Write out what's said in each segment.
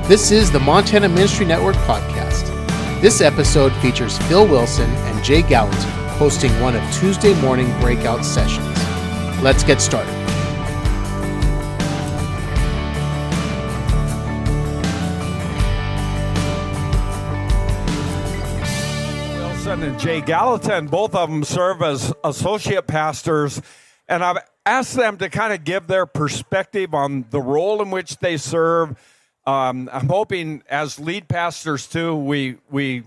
This is the Montana Ministry Network podcast. This episode features Phil Wilson and Jay Gallatin hosting one of Tuesday morning breakout sessions. Let's get started. Wilson and Jay Gallatin, both of them serve as associate pastors, and I've asked them to kind of give their perspective on the role in which they serve. I'm hoping as lead pastors too, we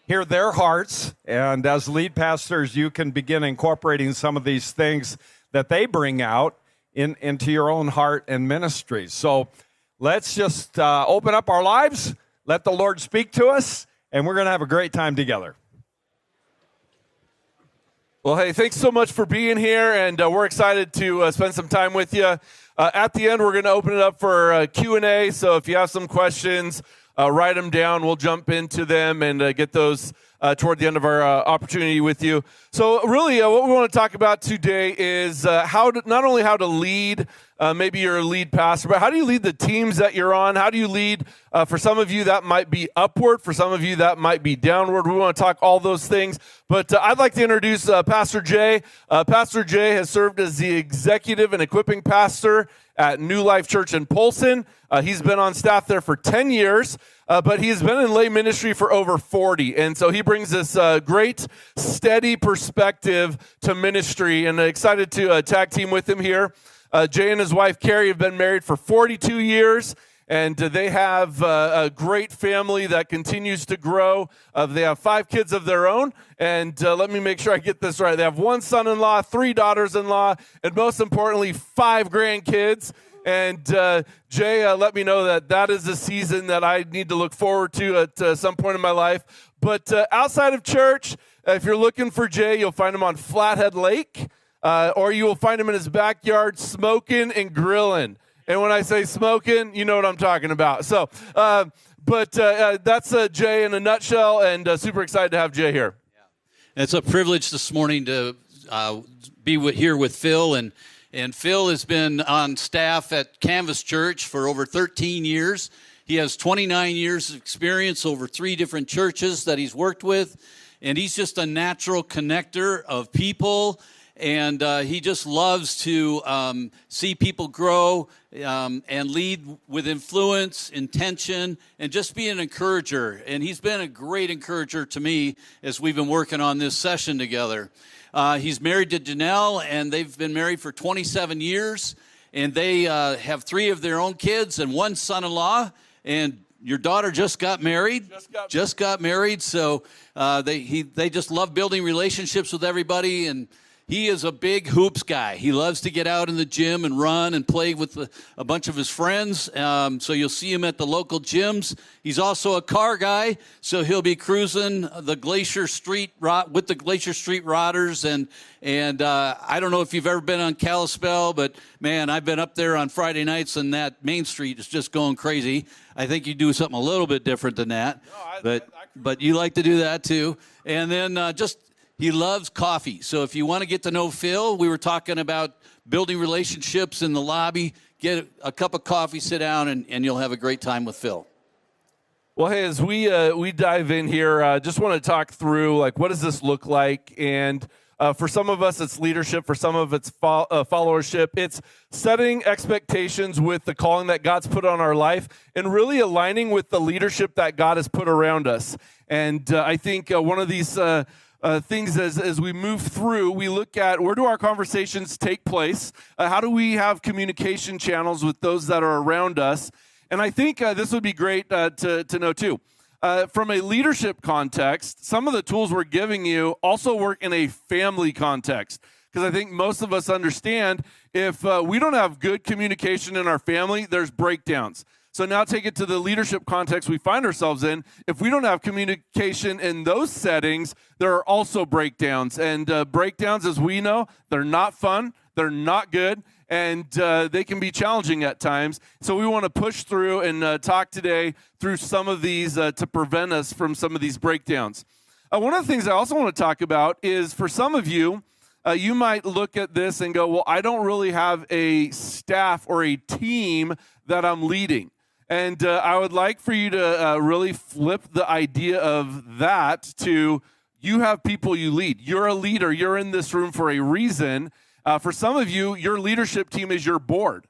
hear their hearts, and as lead pastors, you can begin incorporating some of these things that they bring out into your own heart and ministry. So let's just open up our lives, let the Lord speak to us, and we're going to have a great time together. Well, hey, thanks so much for being here, and we're excited to spend some time with you. At the end, we're going to open it up for Q&A, so if you have some questions, write them down. We'll jump into them and get those toward the end of our opportunity with you. So really, what we want to talk about today is not only how to lead, maybe you're a lead pastor, but how do you lead the teams that you're on? How do you lead? For some of you, that might be upward. For some of you, that might be downward. We want to talk all those things. But I'd like to introduce Pastor Jay. Pastor Jay has served as the executive and equipping pastor at New Life Church in Polson. He's been on staff there for 10 years, but he has been in lay ministry for over 40. And so he brings this great, steady perspective to ministry, and excited to tag team with him here. Jay and his wife, Carrie, have been married for 42 years, and they have a great family that continues to grow. They have 5 kids of their own, and let me make sure I get this right. They have 1 son-in-law, 3 daughters-in-law, and most importantly, 5 grandkids. And Jay let me know that is a season that I need to look forward to at some point in my life. But outside of church, if you're looking for Jay, you'll find him on Flathead Lake, or you will find him in his backyard smoking and grilling. And when I say smoking, you know what I'm talking about. So, but that's Jay in a nutshell, and super excited to have Jay here. Yeah. It's a privilege this morning to be here with Phil, and Phil has been on staff at Canvas Church for over 13 years. He has 29 years of experience over 3 different churches that he's worked with, and he's just a natural connector of people. And he just loves to see people grow and lead with influence, intention, and just be an encourager. And he's been a great encourager to me as we've been working on this session together. He's married to Janelle, and they've been married for 27 years. And they have 3 of their own kids and 1 son-in-law. And your daughter just got married. Just got married. So they just love building relationships with everybody. And he is a big hoops guy. He loves to get out in the gym and run and play with a bunch of his friends. So you'll see him at the local gyms. He's also a car guy, so he'll be cruising the Glacier Street with the Glacier Street Rodders. And I don't know if you've ever been on Kalispell, but man, I've been up there on Friday nights, and that Main Street is just going crazy. I think you do something a little bit different than that, but you like to do that too. And then he loves coffee. So if you want to get to know Phil, we were talking about building relationships in the lobby. Get a cup of coffee, sit down, and you'll have a great time with Phil. Well, hey, as we dive in here, just want to talk through, what does this look like? And for some of us, it's leadership. For some of it's followership. It's setting expectations with the calling that God's put on our life and really aligning with the leadership that God has put around us. And I think one of these things as we move through, we look at where do our conversations take place? How do we have communication channels with those that are around us? And I think this would be great to know too. From a leadership context, some of the tools we're giving you also work in a family context. Because I think most of us understand if we don't have good communication in our family, there's breakdowns. So now take it to the leadership context we find ourselves in. If we don't have communication in those settings, there are also breakdowns. And breakdowns, as we know, they're not fun, they're not good, and they can be challenging at times. So we want to push through and talk today through some of these to prevent us from some of these breakdowns. One of the things I also want to talk about is for some of you, you might look at this and go, well, I don't really have a staff or a team that I'm leading. And I would like for you to really flip the idea of that to you have people you lead. You're a leader. You're in this room for a reason. For some of you, your leadership team is your board.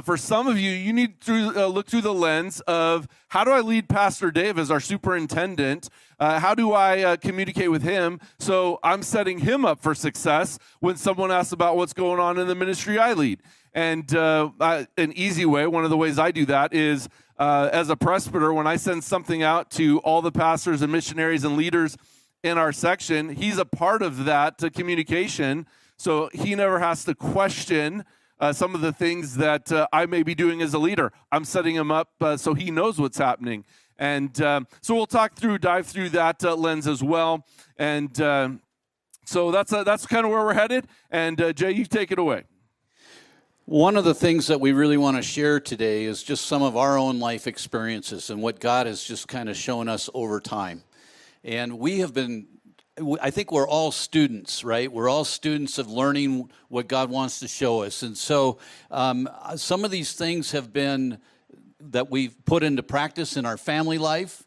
For some of you, you need to look through the lens of how do I lead Pastor Dave as our superintendent? How do I communicate with him so I'm setting him up for success when someone asks about what's going on in the ministry I lead? And an easy way, one of the ways I do that is as a presbyter, when I send something out to all the pastors and missionaries and leaders in our section, he's a part of that communication, so he never has to question some of the things that I may be doing as a leader. I'm setting him up so he knows what's happening. And so we'll dive through that lens as well. And so that's kind of where we're headed. And Jay, you take it away. One of the things that we really want to share today is just some of our own life experiences and what God has just kind of shown us over time. And we have been, I think we're all students, right? We're all students of learning what God wants to show us. And so some of these things have been that we've put into practice in our family life.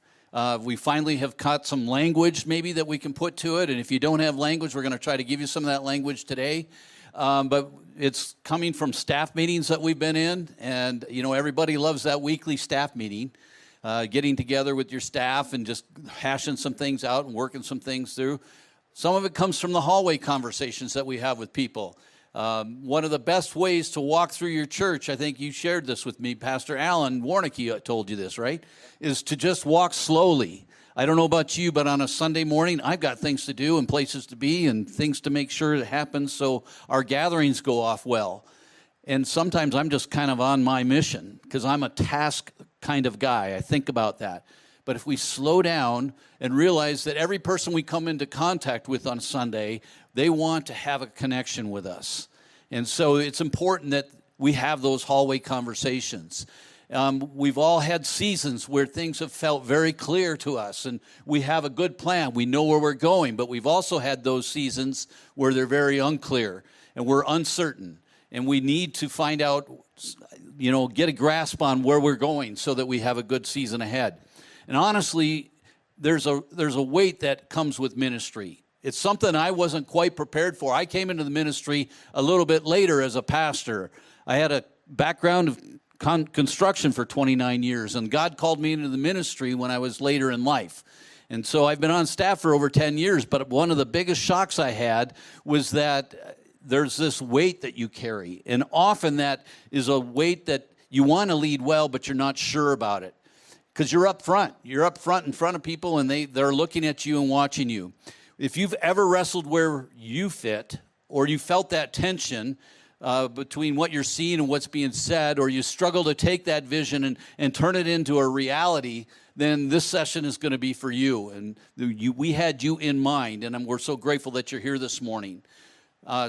We finally have caught some language maybe that we can put to it. And if you don't have language, we're going to try to give you some of that language today. But it's coming from staff meetings that we've been in. And, you know, everybody loves that weekly staff meeting. Getting together with your staff and just hashing some things out and working some things through. Some of it comes from the hallway conversations that we have with people. One of the best ways to walk through your church, I think you shared this with me, Pastor Alan Warnicki told you this, right, is to just walk slowly. I don't know about you, but on a Sunday morning, I've got things to do and places to be and things to make sure it happens so our gatherings go off well. And sometimes I'm just kind of on my mission because I'm a task kind of guy. I think about that. But if we slow down and realize that every person we come into contact with on Sunday, they want to have a connection with us. And so it's important that we have those hallway conversations. We've all had seasons where things have felt very clear to us and we have a good plan. We know where we're going, but we've also had those seasons where they're very unclear and we're uncertain. And we need to find out, you know, get a grasp on where we're going so that we have a good season ahead. And honestly, there's a weight that comes with ministry. It's something I wasn't quite prepared for. I came into the ministry a little bit later as a pastor. I had a background of construction for 29 years, and God called me into the ministry when I was later in life. And so I've been on staff for over 10 years, but one of the biggest shocks I had was that there's this weight that you carry. And often that is a weight that you want to lead well, but you're not sure about it. Because you're up front. You're up front in front of people, and they're looking at you and watching you. If you've ever wrestled where you fit, or you felt that tension between what you're seeing and what's being said, or you struggle to take that vision and turn it into a reality, then this session is going to be for you. And we had you in mind, and we're so grateful that you're here this morning.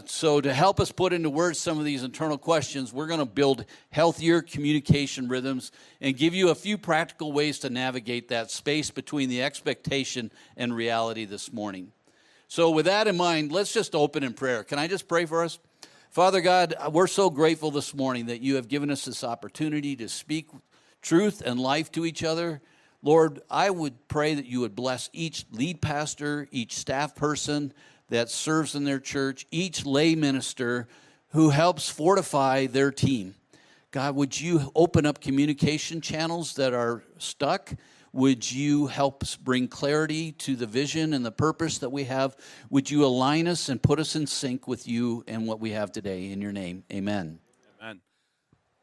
So to help us put into words some of these internal questions, we're going to build healthier communication rhythms and give you a few practical ways to navigate that space between the expectation and reality this morning. So with that in mind, let's just open in prayer. Can I just pray for us? Father God, we're so grateful this morning that you have given us this opportunity to speak truth and life to each other. Lord, I would pray that you would bless each lead pastor, each staff person that serves in their church, each lay minister who helps fortify their team. God, would you open up communication channels that are stuck? Would you help us bring clarity to the vision and the purpose that we have? Would you align us and put us in sync with you and what we have today? In your name, amen. Amen.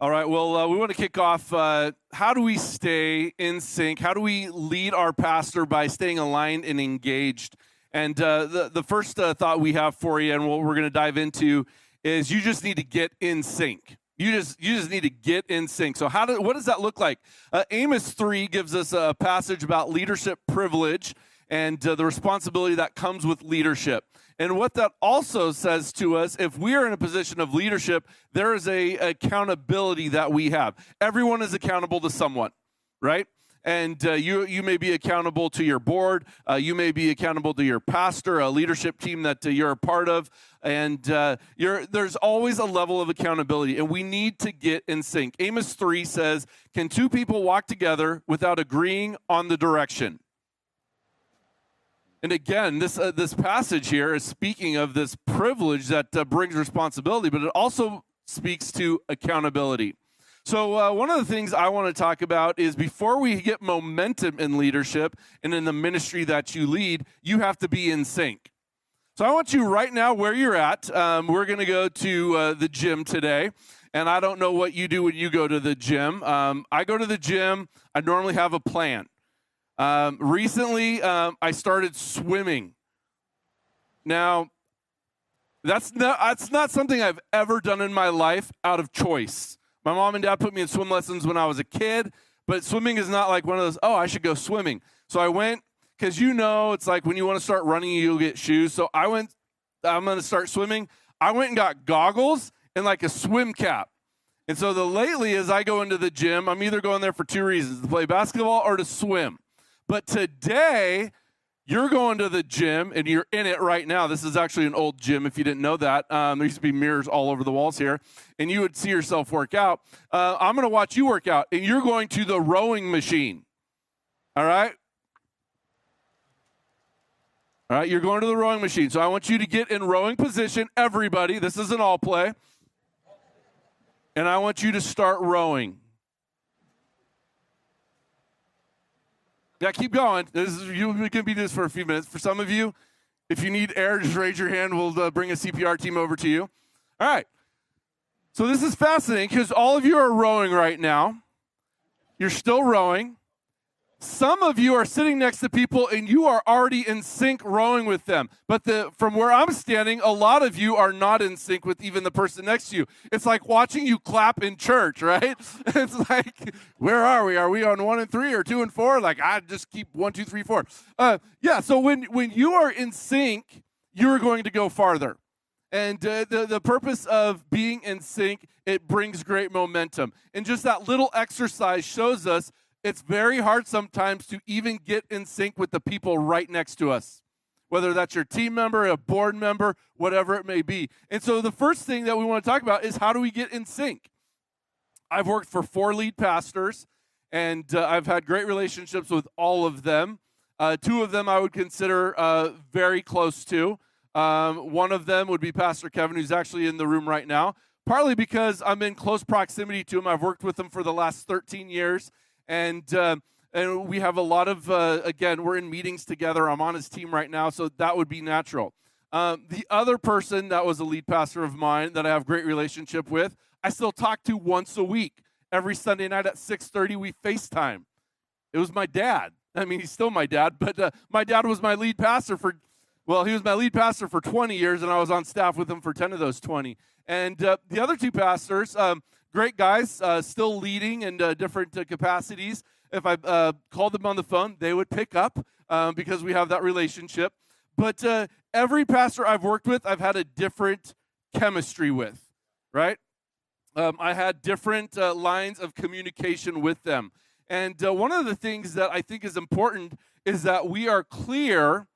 All right, well, we want to kick off. How do we stay in sync? How do we lead our pastor by staying aligned and engaged? And the first thought we have for you and what we're going to dive into is you just need to get in sync. You just need to get in sync. So what does that look like? Amos 3 gives us a passage about leadership privilege and the responsibility that comes with leadership. And what that also says to us, if we are in a position of leadership, there is a accountability that we have. Everyone is accountable to someone, right? And you may be accountable to your board. You may be accountable to your pastor, a leadership team that you're a part of. And there's always a level of accountability, and we need to get in sync. Amos 3 says, can two people walk together without agreeing on the direction? And again, this passage here is speaking of this privilege that brings responsibility, but it also speaks to accountability. So one of the things I want to talk about is before we get momentum in leadership and in the ministry that you lead, you have to be in sync. So I want you right now where you're at. We're going to go to the gym today. And I don't know what you do when you go to the gym. I go to the gym. I normally have a plan. Recently, I started swimming. Now, that's not something I've ever done in my life out of choice. My mom and dad put me in swim lessons when I was a kid, but swimming is not like one of those, oh, I should go swimming. So I went, because it's like when you want to start running, you'll get shoes. So I'm going to start swimming. I went and got goggles and like a swim cap. And so lately, as I go into the gym, I'm either going there for two reasons, to play basketball or to swim. But today, you're going to the gym, and you're in it right now. This is actually an old gym, if you didn't know that. There used to be mirrors all over the walls here, and you would see yourself work out. I'm going to watch you work out, and you're going to the rowing machine. All right? All right, you're going to the rowing machine. So I want you to get in rowing position, everybody. This is an all play. And I want you to start rowing. Yeah, keep going. You can be this for a few minutes. For some of you, if you need air, just raise your hand. We'll bring a CPR team over to you. All right. So this is fascinating because all of you are rowing right now. You're still rowing. Some of you are sitting next to people and you are already in sync rowing with them. But from where I'm standing, a lot of you are not in sync with even the person next to you. It's like watching you clap in church, right? It's like, where are we? Are we on 1 and 3 or 2 and 4? Like, I just keep 1, 2, 3, 4. Yeah, so when you are in sync, you're going to go farther. And the purpose of being in sync, it brings great momentum. And just that little exercise shows us it's very hard sometimes to even get in sync with the people right next to us, whether that's your team member, a board member, whatever it may be. And so the first thing that we want to talk about is how do we get in sync? I've worked for 4 lead pastors, and I've had great relationships with all of them. 2 of them I would consider very close to. One of them would be Pastor Kevin, who's actually in the room right now, partly because I'm in close proximity to him. I've worked with him for the last 13 years. And we have a lot of, again, we're in meetings together. I'm on his team right now, so that would be natural. The other person that was a lead pastor of mine that I have great relationship with, I still talk to once a week. Every Sunday night at 6:30, we FaceTime. It was my dad. I mean, he's still my dad, but my dad was my lead pastor he was my lead pastor for 20 years, and I was on staff with him for 10 of those 20. And the other 2 pastors, great guys, still leading in different capacities. If I called them on the phone, they would pick up because we have that relationship. But every pastor I've worked with, I've had a different chemistry with, right? I had different lines of communication with them. And one of the things that I think is important is that we are clear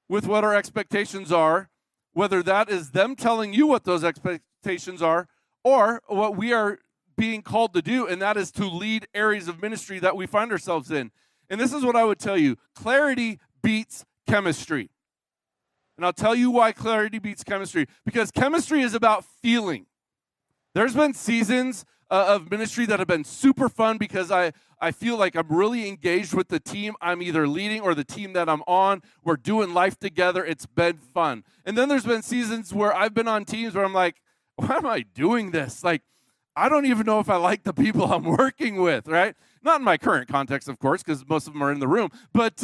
with what our expectations are, whether that is them telling you what those expectations are, or what we are being called to do, and that is to lead areas of ministry that we find ourselves in. And this is what I would tell you. Clarity beats chemistry. And I'll tell you why clarity beats chemistry. Because chemistry is about feeling. There's been seasons of ministry that have been super fun because I feel like I'm really engaged with the team I'm either leading or the team that I'm on. We're doing life together. It's been fun. And then there's been seasons where I've been on teams where I'm like, why am I doing this? Like, I don't even know if I like the people I'm working with, right? Not in my current context, of course, because most of them are in the room. But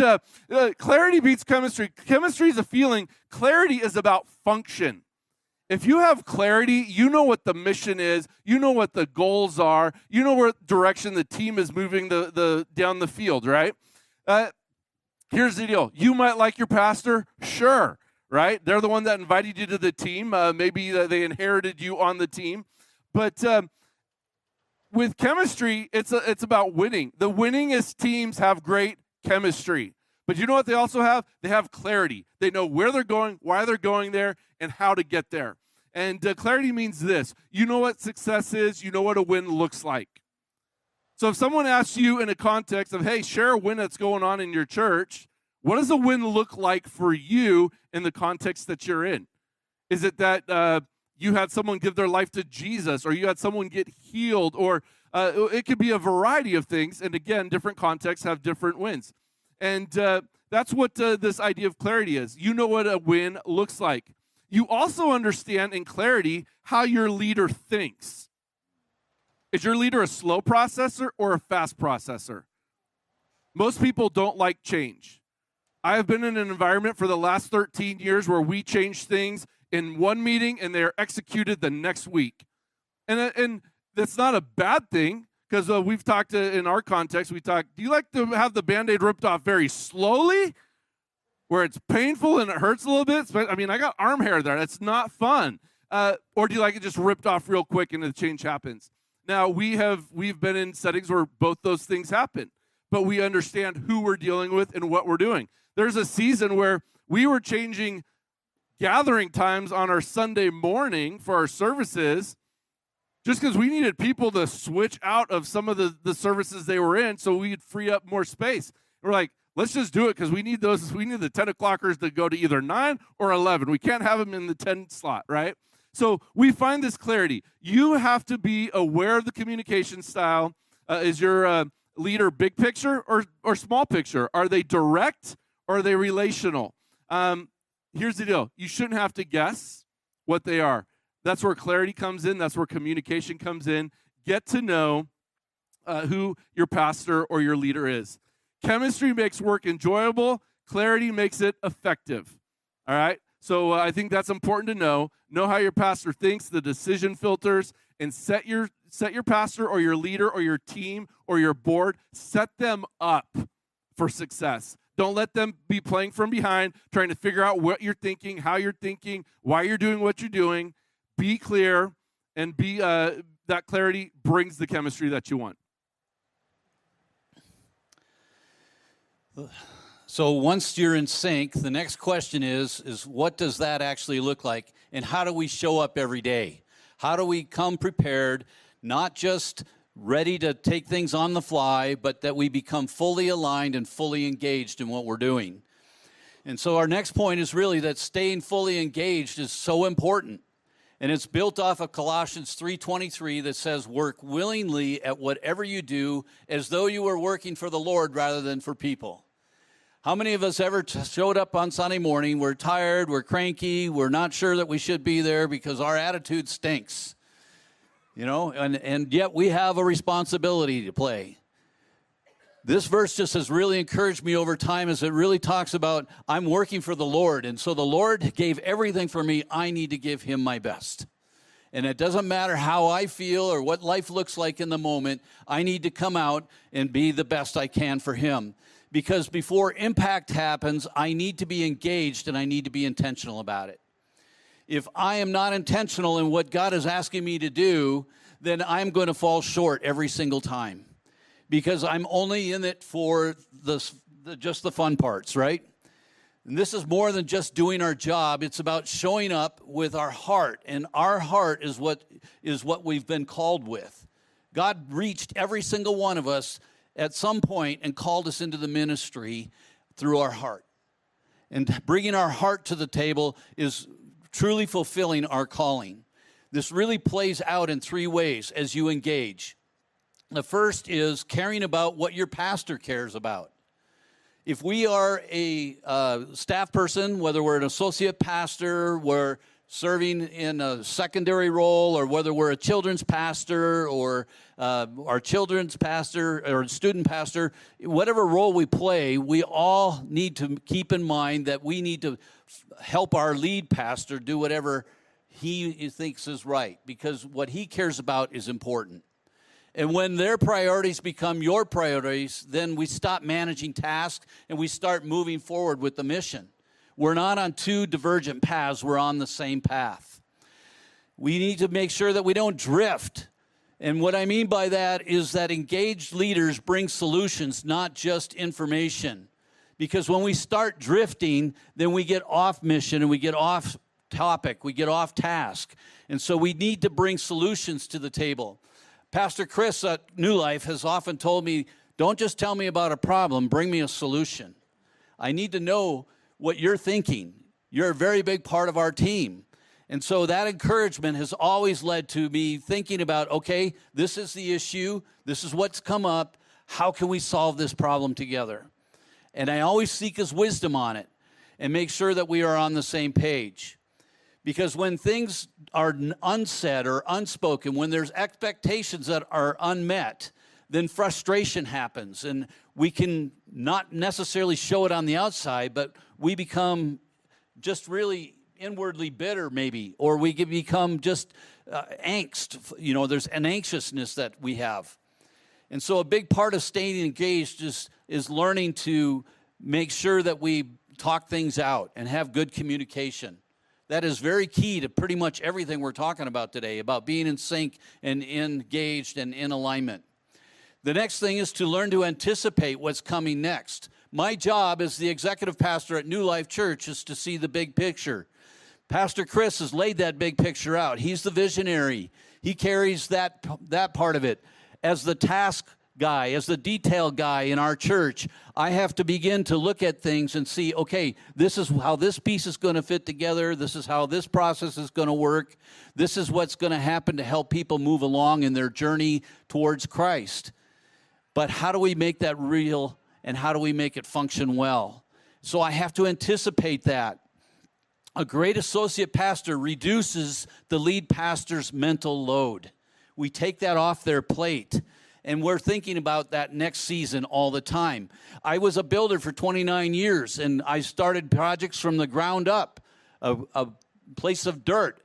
clarity beats chemistry. Chemistry is a feeling. Clarity is about function. If you have clarity, you know what the mission is. You know what the goals are. You know what direction the team is moving down the field, right? Here's the deal. You might like your pastor, sure, right? They're the one that invited you to the team. Maybe they inherited you on the team. But with chemistry, it's about winning. The winningest teams have great chemistry. But you know what they also have? They have clarity. They know where they're going, why they're going there, and how to get there. And clarity means this. You know what success is. You know what a win looks like. So if someone asks you in a context of, hey, share a win that's going on in your church, what does a win look like for you in the context that you're in? Is it that you had someone give their life to Jesus, or you had someone get healed, or it could be a variety of things. And again, different contexts have different wins. And that's what this idea of clarity is. You know what a win looks like. You also understand in clarity how your leader thinks. Is your leader a slow processor or a fast processor? Most people don't like change. I have been in an environment for the last 13 years where we change things in one meeting and they're executed the next week. And that's not a bad thing, because we've talked in our context, do you like to have the Band-Aid ripped off very slowly, where it's painful and it hurts a little bit? I mean, I got arm hair there. That's not fun. Or do you like it just ripped off real quick and the change happens? Now, we've been in settings where both those things happen, but we understand who we're dealing with and what we're doing. There's a season where we were changing gathering times on our Sunday morning for our services just because we needed people to switch out of some of the services they were in so we'd free up more space. We're like, let's just do it because we need the 10 o'clockers to go to either 9 or 11. We can't have them in the 10 slot, right? So we find this clarity. You have to be aware of the communication style. Is your leader big picture or small picture? Are they direct or are they relational? Here's the deal. You shouldn't have to guess what they are. That's where clarity comes in. That's where communication comes in. Get to know who your pastor or your leader is. Chemistry makes work enjoyable. Clarity makes it effective. All right? So I think that's important to know. Know how your pastor thinks, the decision filters, and set your pastor or your leader or your team or your board, set them up for success. Don't let them be playing from behind, trying to figure out what you're thinking, how you're thinking, why you're doing what you're doing. Be clear, and that clarity brings the chemistry that you want. So once you're in sync, the next question is what does that actually look like, and how do we show up every day? How do we come prepared, not just ready to take things on the fly, but that we become fully aligned and fully engaged in what we're doing? And so our next point is really that staying fully engaged is so important. And it's built off of Colossians 3:23 that says, work willingly at whatever you do as though you were working for the Lord rather than for people. How many of us ever showed up on Sunday morning, we're tired, we're cranky, we're not sure that we should be there because our attitude stinks? You know, and yet we have a responsibility to play. This verse just has really encouraged me over time, as it really talks about I'm working for the Lord. And so the Lord gave everything for me. I need to give him my best. And it doesn't matter how I feel or what life looks like in the moment. I need to come out and be the best I can for him. Because before impact happens, I need to be engaged and I need to be intentional about it. If I am not intentional in what God is asking me to do, then I'm going to fall short every single time. Because I'm only in it for just the fun parts, right? And this is more than just doing our job. It's about showing up with our heart. And our heart is what we've been called with. God reached every single one of us at some point and called us into the ministry through our heart. And bringing our heart to the table is truly fulfilling our calling. This really plays out in 3 ways as you engage. The first is caring about what your pastor cares about. If we are a staff person, whether we're an associate pastor, we're serving in a secondary role, or whether we're a children's pastor or our children's pastor or student pastor, whatever role we play, we all need to keep in mind that we need to help our lead pastor do whatever he thinks is right, because what he cares about is important. And when their priorities become your priorities, then we stop managing tasks and we start moving forward with the mission. We're not on 2 divergent paths. We're on the same path. We need to make sure that we don't drift. And what I mean by that is that engaged leaders bring solutions, not just information. Because when we start drifting, then we get off mission and we get off topic, we get off task. And so we need to bring solutions to the table. Pastor Chris at New Life has often told me, don't just tell me about a problem, bring me a solution. I need to know what you're thinking. You're a very big part of our team. And so that encouragement has always led to me thinking about, okay, this is the issue, this is what's come up, how can we solve this problem together? And I always seek his wisdom on it and make sure that we are on the same page. Because when things are unsaid or unspoken, when there's expectations that are unmet, then frustration happens. And we can not necessarily show it on the outside, but we become just really inwardly bitter maybe, or we can become just angst. You know, there's an anxiousness that we have. And so a big part of staying engaged is learning to make sure that we talk things out and have good communication. That is very key to pretty much everything we're talking about today, about being in sync and engaged and in alignment. The next thing is to learn to anticipate what's coming next. My job as the executive pastor at New Life Church is to see the big picture. Pastor Chris has laid that big picture out. He's the visionary. He carries that part of it. As the task guy, as the detail guy in our church, I have to begin to look at things and see, okay, this is how this piece is going to fit together. This is how this process is going to work. This is what's going to happen to help people move along in their journey towards Christ. But how do we make that real, and how do we make it function well? So I have to anticipate that. A great associate pastor reduces the lead pastor's mental load. We take that off their plate. And we're thinking about that next season all the time. I was a builder for 29 years, and I started projects from the ground up, a place of dirt.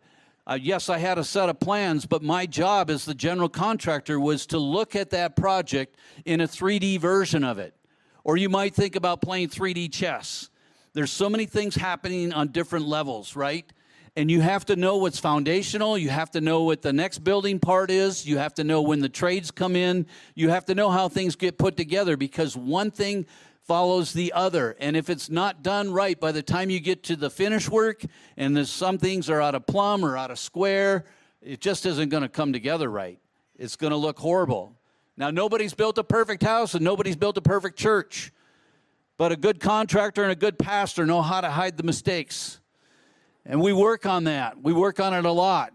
Yes, I had a set of plans, but my job as the general contractor was to look at that project in a 3D version of it. Or you might think about playing 3D chess. There's so many things happening on different levels, right? And you have to know what's foundational. You have to know what the next building part is. You have to know when the trades come in. You have to know how things get put together, because one thing follows the other. And if it's not done right by the time you get to the finish work, and there's some things are out of plumb or out of square, it just isn't going to come together right. It's going to look horrible. Now, nobody's built a perfect house and nobody's built a perfect church. But a good contractor and a good pastor know how to hide the mistakes. And we work on that. We work on it a lot.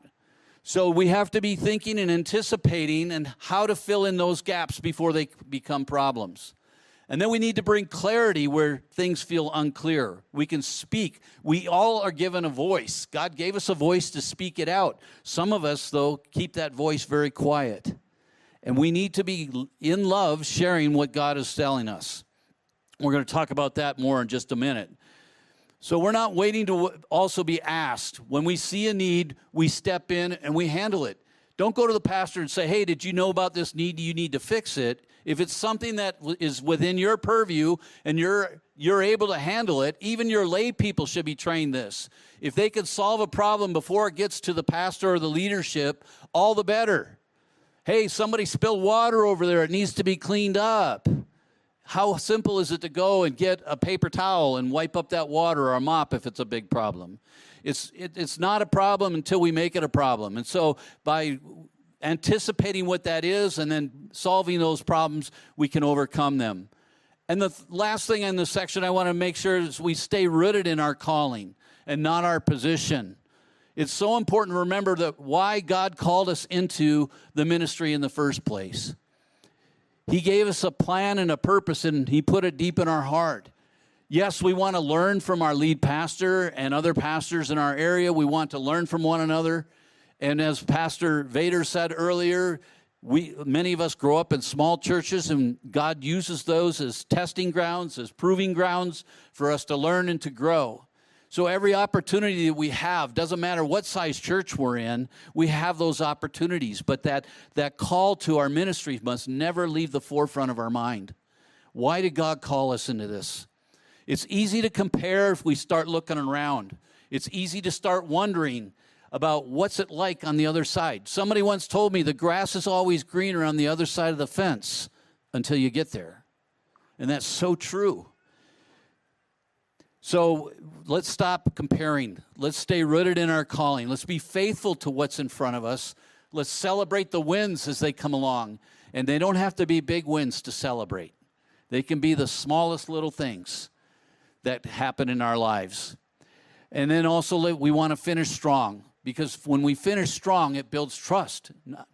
So we have to be thinking and anticipating and how to fill in those gaps before they become problems. And then we need to bring clarity where things feel unclear. We can speak. We all are given a voice. God gave us a voice to speak it out. Some of us, though, keep that voice very quiet. And we need to be in love sharing what God is telling us. We're going to talk about that more in just a minute. So we're not waiting to also be asked. When we see a need, we step in and we handle it. Don't go to the pastor and say, hey, did you know about this need? You need to fix it. If it's something that is within your purview and you're able to handle it, even your lay people should be trained this. If they can solve a problem before it gets to the pastor or the leadership, all the better. Hey, somebody spilled water over there. It needs to be cleaned up. How simple is it to go and get a paper towel and wipe up that water, or a mop if it's a big problem? It's not a problem until we make it a problem. And so by anticipating what that is and then solving those problems, we can overcome them. And the last thing in this section I want to make sure is we stay rooted in our calling and not our position. It's so important to remember that why God called us into the ministry in the first place. He gave us a plan and a purpose, and he put it deep in our heart. Yes, we want to learn from our lead pastor and other pastors in our area. We want to learn from one another. And as Pastor Vader said earlier, many of us grow up in small churches, and God uses those as testing grounds, as proving grounds for us to learn and to grow. So every opportunity that we have, doesn't matter what size church we're in, we have those opportunities. But that call to our ministry must never leave the forefront of our mind. Why did God call us into this? It's easy to compare if we start looking around. It's easy to start wondering, about what's it like on the other side. Somebody once told me the grass is always greener on the other side of the fence until you get there. And that's so true. So let's stop comparing. Let's stay rooted in our calling. Let's be faithful to what's in front of us. Let's celebrate the wins as they come along. And they don't have to be big wins to celebrate. They can be the smallest little things that happen in our lives. And then also we want to finish strong, because when we finish strong, it builds trust.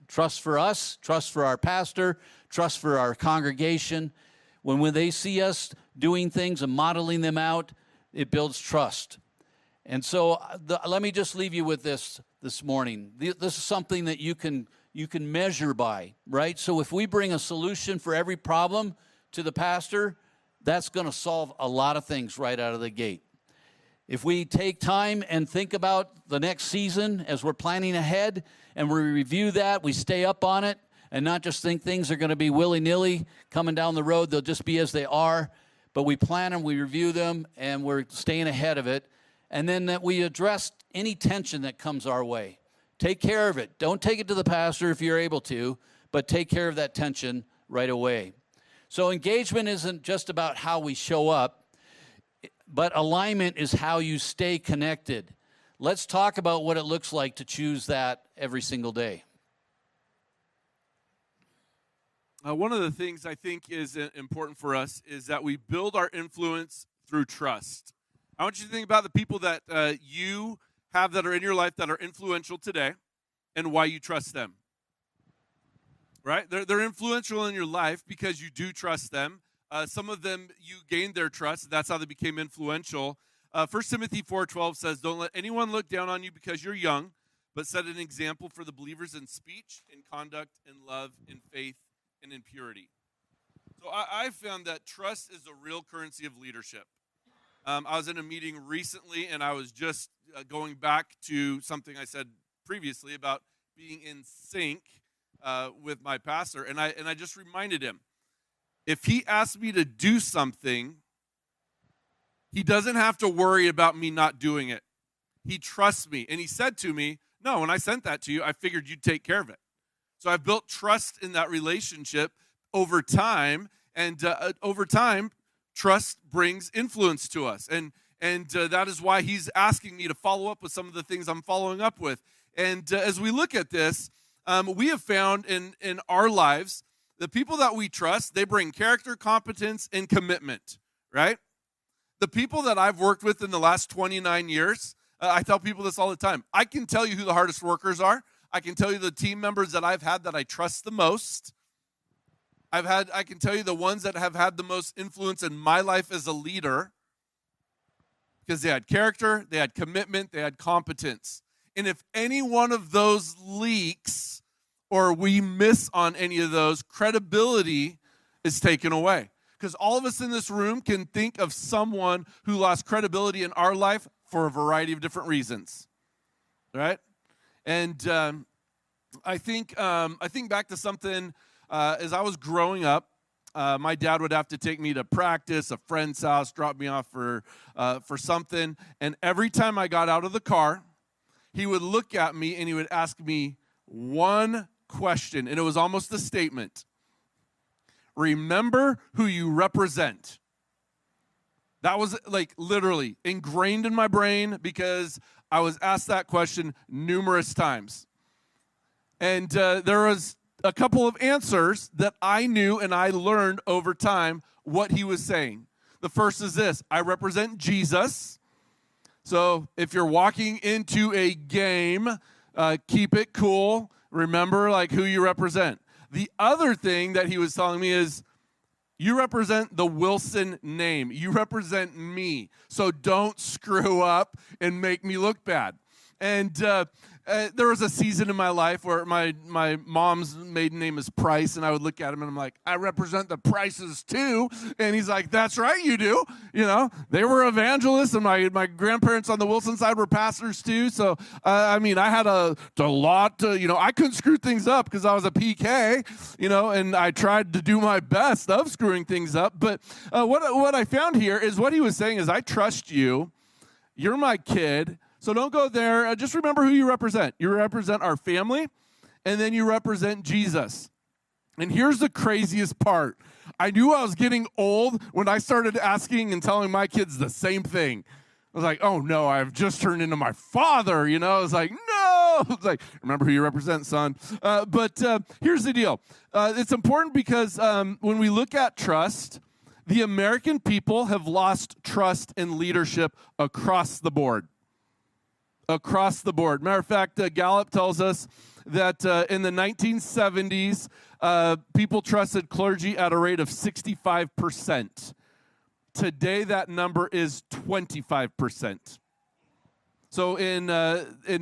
Trust for us, trust for our pastor, trust for our congregation. When they see us doing things and modeling them out, it builds trust. And so let me just leave you with this morning. This is something that you can measure by, right? So if we bring a solution for every problem to the pastor, that's going to solve a lot of things right out of the gate. If we take time and think about the next season as we're planning ahead, and we review that, we stay up on it, and not just think things are going to be willy-nilly coming down the road, they'll just be as they are, but we plan them, we review them, and we're staying ahead of it, and then that we address any tension that comes our way. Take care of it. Don't take it to the pastor if you're able to, but take care of that tension right away. So engagement isn't just about how we show up, but alignment is how you stay connected. Let's talk about what it looks like to choose that every single day. One of the things I think is important for us is that we build our influence through trust. I want you to think about the people that you have that are in your life that are influential today and why you trust them. Right? They're influential in your life because you do trust them. Some of them, you gained their trust. That's how they became influential. 1 Timothy 4:12 says, "Don't let anyone look down on you because you're young, but set an example for the believers in speech, in conduct, in love, in faith, and in purity." So I found that trust is a real currency of leadership. I was in a meeting recently, and I was just going back to something I said previously about being in sync with my pastor, and I just reminded him, if he asks me to do something, he doesn't have to worry about me not doing it. He trusts me. And he said to me, "No, when I sent that to you, I figured you'd take care of it." So I've built trust in that relationship over time. And over time, trust brings influence to us. And that is why he's asking me to follow up with some of the things I'm following up with. And as we look at this, we have found in our lives, the people that we trust, they bring character, competence, and commitment, right? The people that I've worked with in the last 29 years, I tell people this all the time. I can tell you who the hardest workers are. I can tell you the team members that I've had that I trust the most. I can tell you the ones that have had the most influence in my life as a leader, because they had character, they had commitment, they had competence. And if any one of those leaks or we miss on any of those, credibility is taken away. Because all of us in this room can think of someone who lost credibility in our life for a variety of different reasons, right? And I think back to something as I was growing up. My dad would have to take me to practice, a friend's house, drop me off for something. And every time I got out of the car, he would look at me and he would ask me one question, and it was almost a statement. Remember who you represent. That was like literally ingrained in my brain because I was asked that question numerous times. And there was a couple of answers that I knew and I learned over time what he was saying. The first is this: I represent Jesus. So if you're walking into a game, keep it cool. Remember like who you represent. The other thing that he was telling me is, you represent the Wilson name. You represent me. So don't screw up and make me look bad. And there was a season in my life where my mom's maiden name is Price, and I would look at him and I'm like, I represent the Prices too. And he's like, that's right, you do. You know, they were evangelists, and my grandparents on the Wilson side were pastors too. So, I mean, I had a lot to, I couldn't screw things up because I was a PK, and I tried to do my best of screwing things up. But what I found here is what he was saying is, I trust you. You're my kid. So don't go there. Just remember who you represent. You represent our family, and then you represent Jesus. And here's the craziest part. I knew I was getting old when I started asking and telling my kids the same thing. I was like, oh no, I've just turned into my father, you know? I was like, no! It's like, remember who you represent, son. But here's the deal. It's important because when we look at trust, the American people have lost trust in leadership across the board. Across the board. Matter of fact, Gallup tells us that in the 1970s, people trusted clergy at a rate of 65%. Today, that number is 25%. So in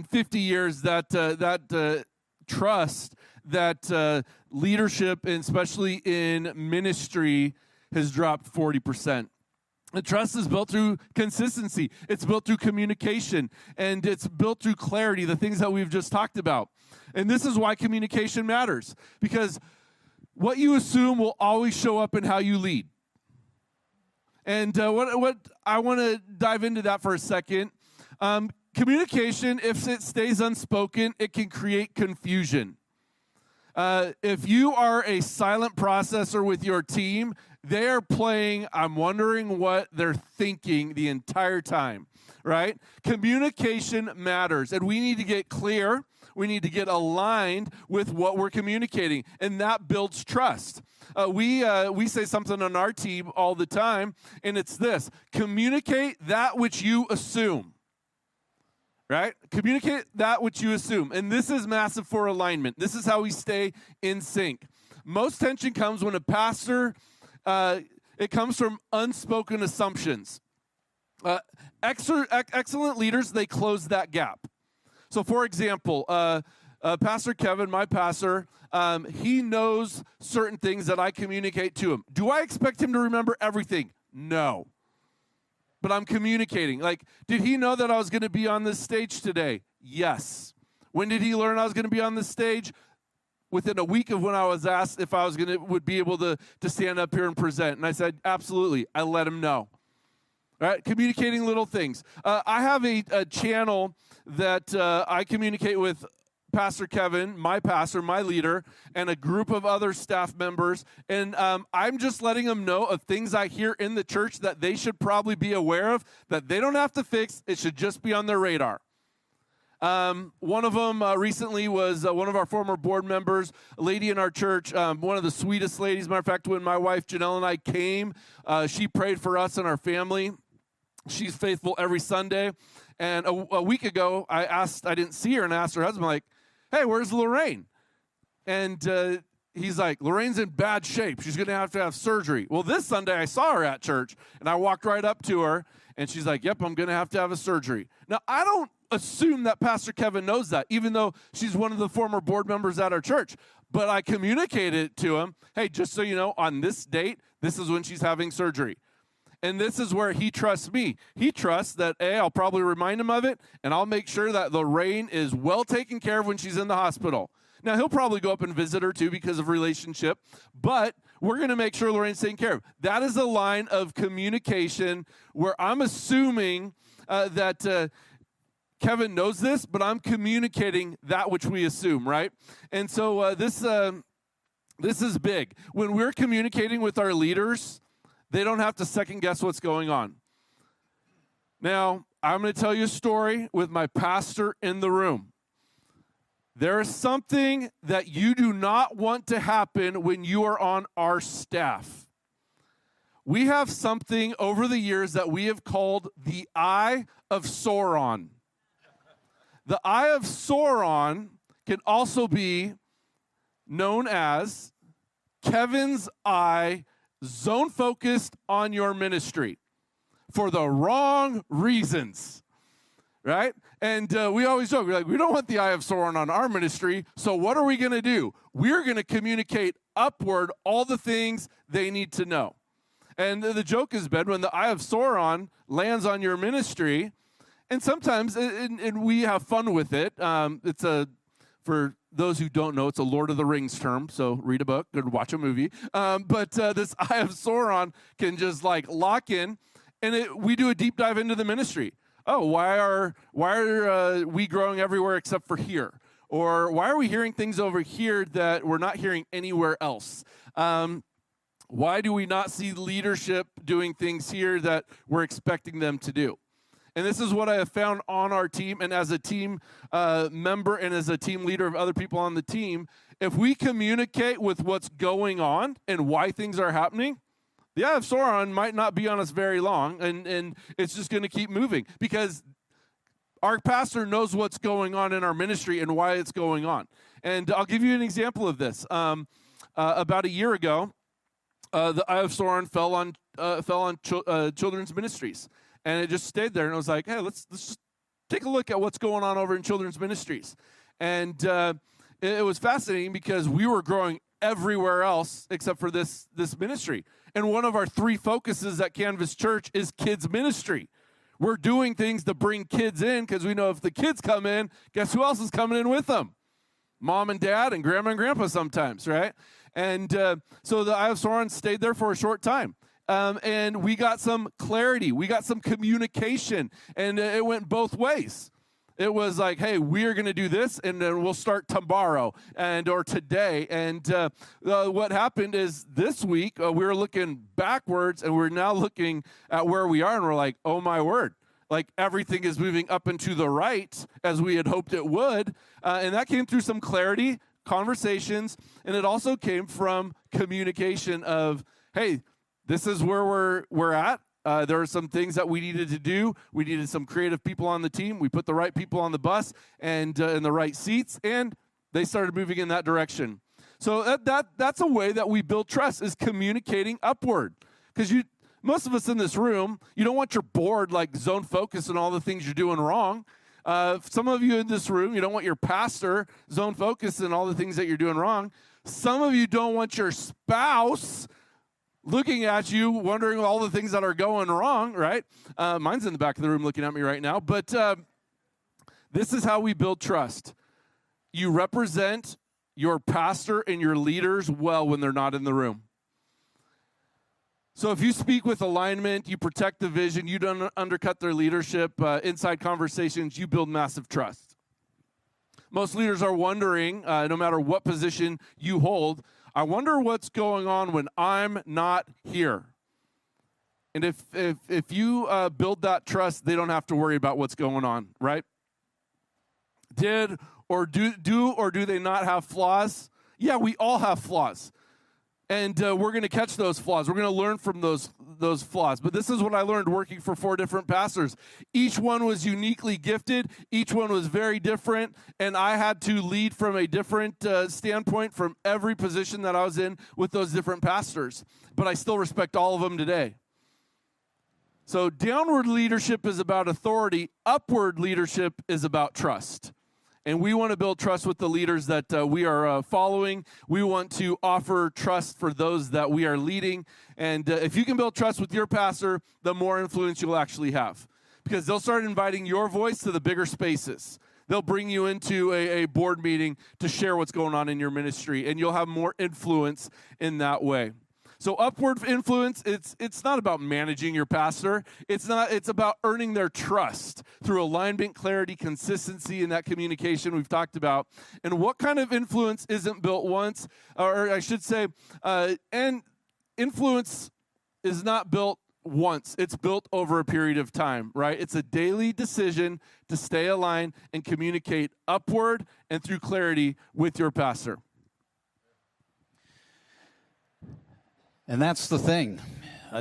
50 years, that trust, that leadership, and especially in ministry, has dropped 40%. The trust is built through consistency. It's built through communication, and it's built through clarity, the things that we've just talked about. And this is why communication matters, because what you assume will always show up in how you lead. And what I want to dive into that for a second. Communication, if it stays unspoken, it can create confusion. If you are a silent processor with your team, they are playing, I'm wondering what they're thinking the entire time, right? Communication matters, and we need to get clear. We need to get aligned with what we're communicating, and that builds trust. We say something on our team all the time, and it's this: communicate that which you assume. Right? Communicate that which you assume. And this is massive for alignment. This is how we stay in sync. Most tension comes when a pastor, it comes from unspoken assumptions. Excellent leaders, they close that gap. So for example, Pastor Kevin, my pastor, he knows certain things that I communicate to him. Do I expect him to remember everything? No. But I'm communicating. Like, did he know that I was going to be on this stage today? Yes. When did he learn I was going to be on this stage? Within a week of when I was asked if I would be able to stand up here and present. And I said, absolutely. I let him know. All right, communicating little things. I have a channel that I communicate with Pastor Kevin, my pastor, my leader, and a group of other staff members. And I'm just letting them know of things I hear in the church that they should probably be aware of, that they don't have to fix. It should just be on their radar. One of them recently was one of our former board members, a lady in our church, one of the sweetest ladies. Matter of fact, when my wife Janelle and I came, she prayed for us and our family. She's faithful every Sunday. And a week ago, I didn't see her, and I asked her husband, like, hey, where's Lorraine? And he's like, Lorraine's in bad shape. She's going to have surgery. Well, this Sunday I saw her at church, and I walked right up to her, and she's like, yep, I'm going to have a surgery. Now, I don't assume that Pastor Kevin knows that, even though she's one of the former board members at our church. But I communicated to him, hey, just so you know, on this date, this is when she's having surgery. And this is where he trusts me. He trusts that, I'll probably remind him of it, and I'll make sure that Lorraine is well taken care of when she's in the hospital. Now, he'll probably go up and visit her, too, because of relationship, but we're going to make sure Lorraine's taken care of. That is a line of communication where I'm assuming that Kevin knows this, but I'm communicating that which we assume, right? And so this is big. When we're communicating with our leaders, they don't have to second guess what's going on. Now, I'm going to tell you a story with my pastor in the room. There is something that you do not want to happen when you are on our staff. We have something over the years that we have called the Eye of Sauron. The Eye of Sauron can also be known as Kevin's eye, zone focused on your ministry for the wrong reasons, right? And we always joke, we're like, we don't want the Eye of Sauron on our ministry, so what are we going to do? We're going to communicate upward all the things they need to know. And the joke has been when the Eye of Sauron lands on your ministry, and sometimes, and we have fun with it, for those who don't know, it's a Lord of the Rings term, so read a book and watch a movie. But this Eye of Sauron can just like lock in, and we do a deep dive into the ministry. oh, why are we growing everywhere except for here? Or why are we hearing things over here that we're not hearing anywhere else? Why do we not see leadership doing things here that we're expecting them to do? And this is what I have found on our team, and as a team member and as a team leader of other people on the team, if we communicate with what's going on and why things are happening, the Eye of Sauron might not be on us very long, and it's just going to keep moving because our pastor knows what's going on in our ministry and why it's going on. And I'll give you an example of this. About a year ago, the Eye of Sauron fell on children's ministries. And it just stayed there, and I was like, hey, let's just take a look at what's going on over in children's ministries. And it was fascinating because we were growing everywhere else except for this ministry. And one of our 3 focuses at Canvas Church is kids ministry. We're doing things to bring kids in because we know if the kids come in, guess who else is coming in with them? Mom and dad and grandma and grandpa sometimes, right? And so the Eye of Sauron stayed there for a short time. And we got some clarity. We got some communication. And it went both ways. It was like, hey, we are going to do this, and then we'll start tomorrow or today. And what happened is this week, we were looking backwards, and we're now looking at where we are, and we're like, oh, my word. Like everything is moving up and to the right as we had hoped it would. And that came through some clarity, conversations, and it also came from communication of, hey, this is where we're at. There are some things that we needed to do. We needed some creative people on the team. We put the right people on the bus and in the right seats, and they started moving in that direction. So that's a way that we build trust, is communicating upward. Because most of us in this room, you don't want your board like zone focus on all the things you're doing wrong. Some of you in this room, you don't want your pastor zone focus on all the things that you're doing wrong. Some of you don't want your spouse looking at you, wondering all the things that are going wrong, right? Mine's in the back of the room looking at me right now. But this is how we build trust. You represent your pastor and your leaders well when they're not in the room. So if you speak with alignment, you protect the vision, you don't undercut their leadership, inside conversations, you build massive trust. Most leaders are wondering, no matter what position you hold, I wonder what's going on when I'm not here. And if you build that trust, they don't have to worry about what's going on, right? Do they not have flaws? Yeah, we all have flaws. And we're going to catch those flaws. We're going to learn from those flaws. But this is what I learned working for 4 different pastors. Each one was uniquely gifted. Each one was very different. And I had to lead from a different standpoint from every position that I was in with those different pastors. But I still respect all of them today. So downward leadership is about authority. Upward leadership is about trust. And we want to build trust with the leaders that we are following. We want to offer trust for those that we are leading. And if you can build trust with your pastor, the more influence you'll actually have. Because they'll start inviting your voice to the bigger spaces. They'll bring you into a board meeting to share what's going on in your ministry. And you'll have more influence in that way. So upward influence, it's not about managing your pastor. It's about earning their trust through alignment, clarity, consistency in that communication we've talked about. And what kind of influence isn't built once, or I should say, and influence is not built once. It's built over a period of time, right? It's a daily decision to stay aligned and communicate upward and through clarity with your pastor. And that's the thing.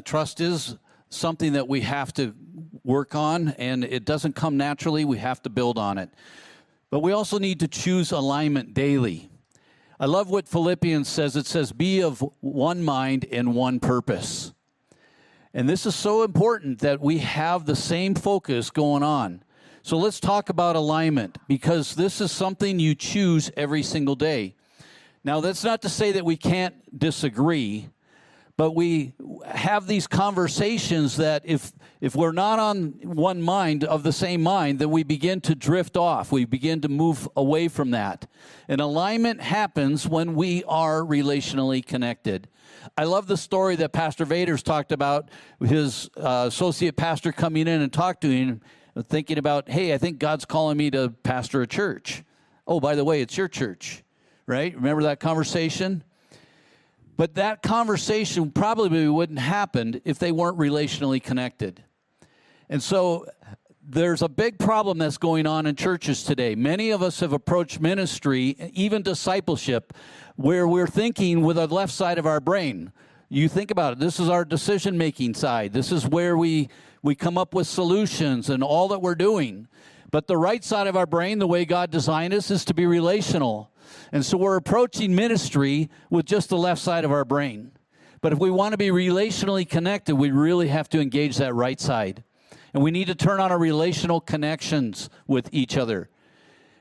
Trust is something that we have to work on, and it doesn't come naturally. We have to build on it. But we also need to choose alignment daily. I love what Philippians says. It says, be of one mind and one purpose. And this is so important that we have the same focus going on. So let's talk about alignment, because this is something you choose every single day. Now, that's not to say that we can't disagree, but we have these conversations that if we're not on one mind, of the same mind, then we begin to drift off. We begin to move away from that. And alignment happens when we are relationally connected. I love the story that Pastor Vader's talked about, his associate pastor coming in and talking thinking about, hey, I think God's calling me to pastor a church. Oh, by the way, it's your church, right? Remember that conversation? But that conversation probably wouldn't happen if they weren't relationally connected. And so there's a big problem that's going on in churches today. Many of us have approached ministry, even discipleship, where we're thinking with the left side of our brain. You think about it. This is our decision-making side. This is where we come up with solutions and all that we're doing. But the right side of our brain, the way God designed us, is to be relational. And so we're approaching ministry with just the left side of our brain. But if we want to be relationally connected, we really have to engage that right side. And we need to turn on our relational connections with each other.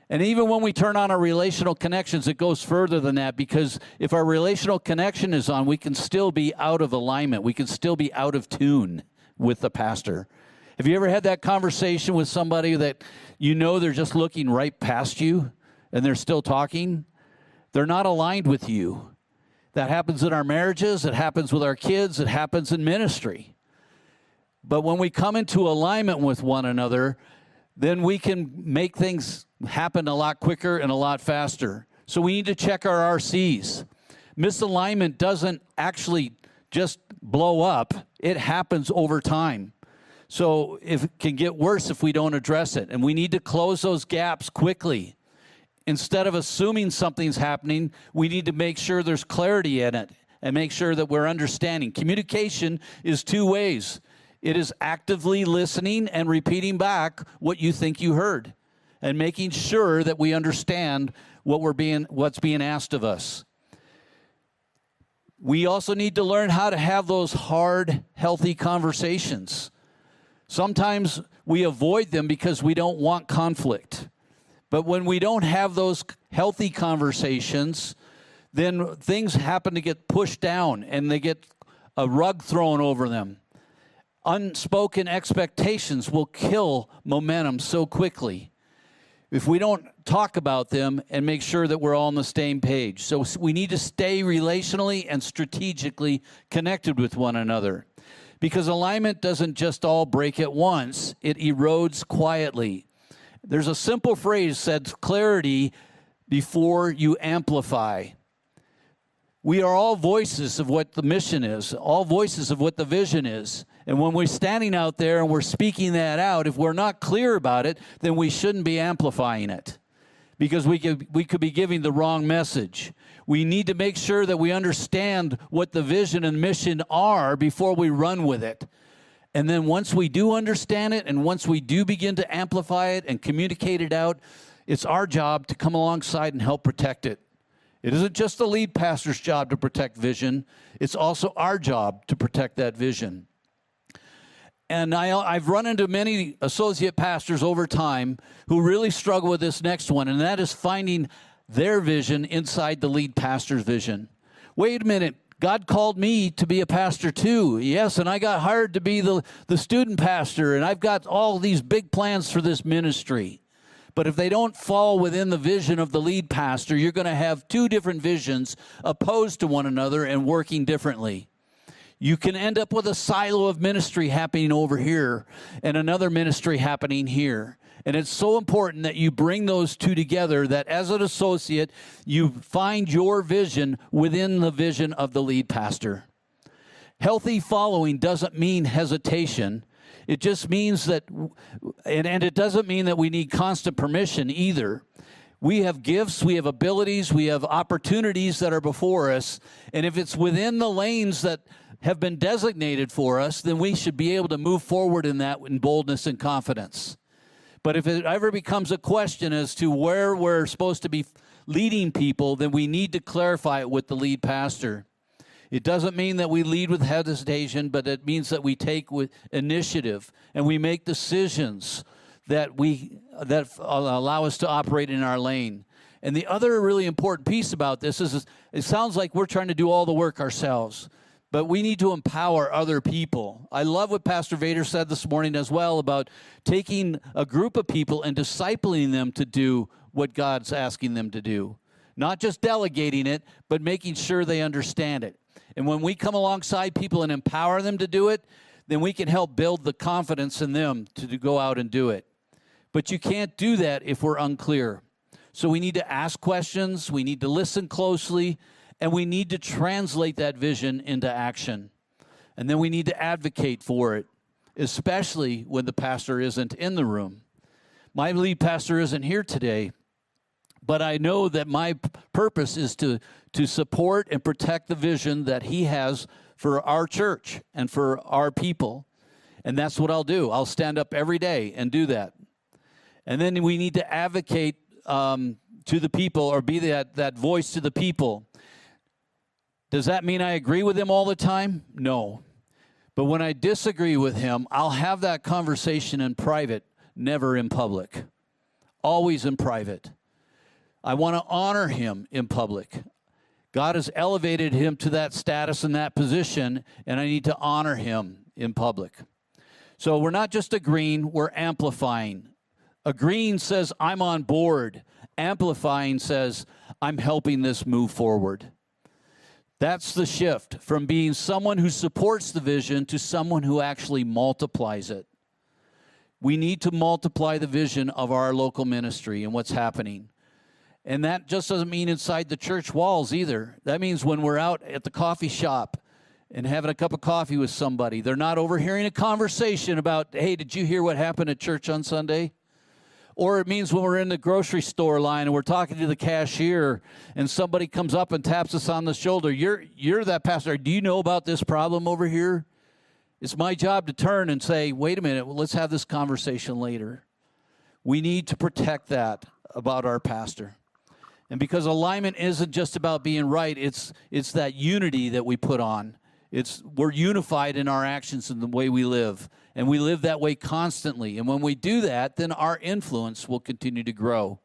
And even when we turn on our relational connections, it goes further than that, because if our relational connection is on, we can still be out of alignment. We can still be out of tune with the pastor. Have you ever had that conversation with somebody that you know they're just looking right past you and they're still talking? They're not aligned with you. That happens in our marriages. It happens with our kids. It happens in ministry. But when we come into alignment with one another, then we can make things happen a lot quicker and a lot faster. So we need to check our RCs. Misalignment doesn't actually just blow up. It happens over time. So it can get worse if we don't address it. And we need to close those gaps quickly. Instead of assuming something's happening, we need to make sure there's clarity in it and make sure that we're understanding. Communication is two ways. It is actively listening and repeating back what you think you heard and making sure that we understand what's being asked of us. We also need to learn how to have those hard, healthy conversations. Sometimes we avoid them because we don't want conflict. But when we don't have those healthy conversations, then things happen to get pushed down and they get a rug thrown over them. Unspoken expectations will kill momentum so quickly if we don't talk about them and make sure that we're all on the same page. So we need to stay relationally and strategically connected with one another, because alignment doesn't just all break at once. It erodes quietly. There's a simple phrase that says clarity before you amplify. We are all voices of what the mission is, all voices of what the vision is. And when we're standing out there and we're speaking that out, if we're not clear about it, then we shouldn't be amplifying it, because we could be giving the wrong message. We need to make sure that we understand what the vision and mission are before we run with it. And then once we do understand it, and once we do begin to amplify it and communicate it out, it's our job to come alongside and help protect it. It isn't just the lead pastor's job to protect vision. It's also our job to protect that vision. And I've run into many associate pastors over time who really struggle with this next one, and that is finding their vision inside the lead pastor's vision. Wait a minute. God called me to be a pastor too. Yes, and I got hired to be the student pastor, and I've got all these big plans for this ministry. But if they don't fall within the vision of the lead pastor, you're going to have two different visions opposed to one another and working differently. You can end up with a silo of ministry happening over here and another ministry happening here. And it's so important that you bring those two together, that as an associate, you find your vision within the vision of the lead pastor. Healthy following doesn't mean hesitation. It just means that, and it doesn't mean that we need constant permission either. We have gifts, we have abilities, we have opportunities that are before us. And if it's within the lanes that have been designated for us, then we should be able to move forward in that in boldness and confidence. But if it ever becomes a question as to where we're supposed to be leading people, then we need to clarify it with the lead pastor. It doesn't mean that we lead with hesitation, but it means that we take with initiative and we make decisions that allow us to operate in our lane. And the other really important piece about this is it sounds like we're trying to do all the work ourselves, but we need to empower other people. I love what Pastor Vader said this morning as well about taking a group of people and discipling them to do what God's asking them to do. Not just delegating it, but making sure they understand it. And when we come alongside people and empower them to do it, then we can help build the confidence in them to go out and do it. But you can't do that if we're unclear. So we need to ask questions, we need to listen closely, and we need to translate that vision into action. And then we need to advocate for it, especially when the pastor isn't in the room. My lead pastor isn't here today, but I know that my purpose is to support and protect the vision that he has for our church and for our people. And that's what I'll do. I'll stand up every day and do that. And then we need to advocate to the people, or be that voice to the people. Does that mean I agree with him all the time? No. But when I disagree with him, I'll have that conversation in private, never in public. Always in private. I want to honor him in public. God has elevated him to that status and that position, and I need to honor him in public. So we're not just agreeing, we're amplifying. Agreeing says, I'm on board. Amplifying says, I'm helping this move forward. That's the shift from being someone who supports the vision to someone who actually multiplies it. We need to multiply the vision of our local ministry and what's happening. And that just doesn't mean inside the church walls either. That means when we're out at the coffee shop and having a cup of coffee with somebody, they're not overhearing a conversation about, hey, did you hear what happened at church on Sunday? Or it means when we're in the grocery store line and we're talking to the cashier and somebody comes up and taps us on the shoulder. You're that pastor. Do you know about this problem over here? It's my job to turn and say, wait a minute, let's have this conversation later. We need to protect that about our pastor. And because alignment isn't just about being right, it's that unity that we put on. We're unified in our actions and the way we live. And we live that way constantly. And when we do that, then our influence will continue to grow.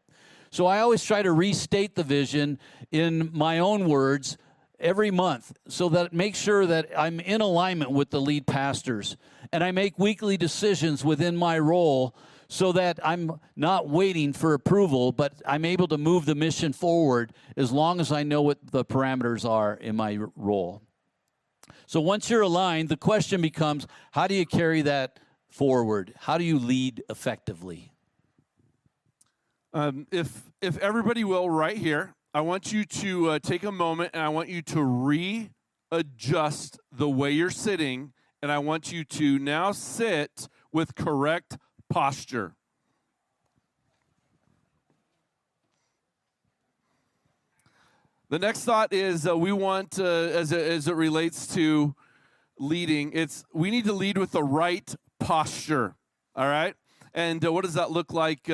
So I always try to restate the vision in my own words every month so that make sure that I'm in alignment with the lead pastors. And I make weekly decisions within my role so that I'm not waiting for approval, but I'm able to move the mission forward as long as I know what the parameters are in my role. So once you're aligned, the question becomes, how do you carry that forward? How do you lead effectively? If everybody will, right here, I want you to take a moment and I want you to readjust the way you're sitting, and I want you to now sit with correct posture. The next thought is we want, as it relates to leading, we need to lead with the right posture, all right? And what does that look like?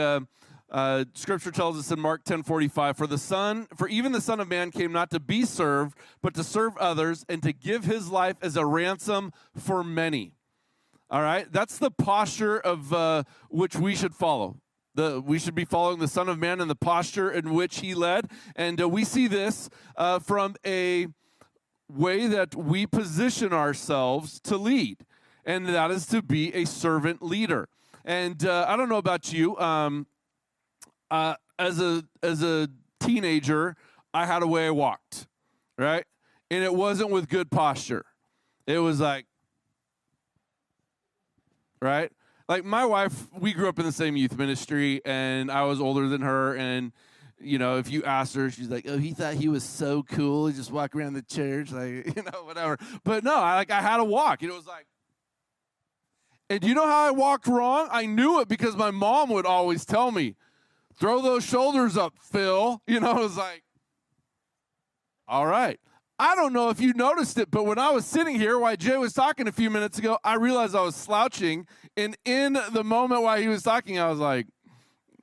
Scripture tells us in Mark 10:45, for even the Son of Man came not to be served, but to serve others and to give his life as a ransom for many. All right? That's the posture of which we should follow. We should be following the Son of Man in the posture in which he led. And we see this from a way that we position ourselves to lead, and that is to be a servant leader. And I don't know about you, as a teenager, I had a way I walked, right? And it wasn't with good posture. It was like, right? Like my wife, we grew up in the same youth ministry, and I was older than her. And, you know, if you asked her, she's like, oh, he thought he was so cool. He just walked around the church, like, you know, whatever. But no, I had to walk. And it was like, and do you know how I walked wrong? I knew it because my mom would always tell me, throw those shoulders up, Phil. You know, it was like, all right. I don't know if you noticed it, but when I was sitting here while Jay was talking a few minutes ago, I realized I was slouching. And in the moment while he was talking, I was like,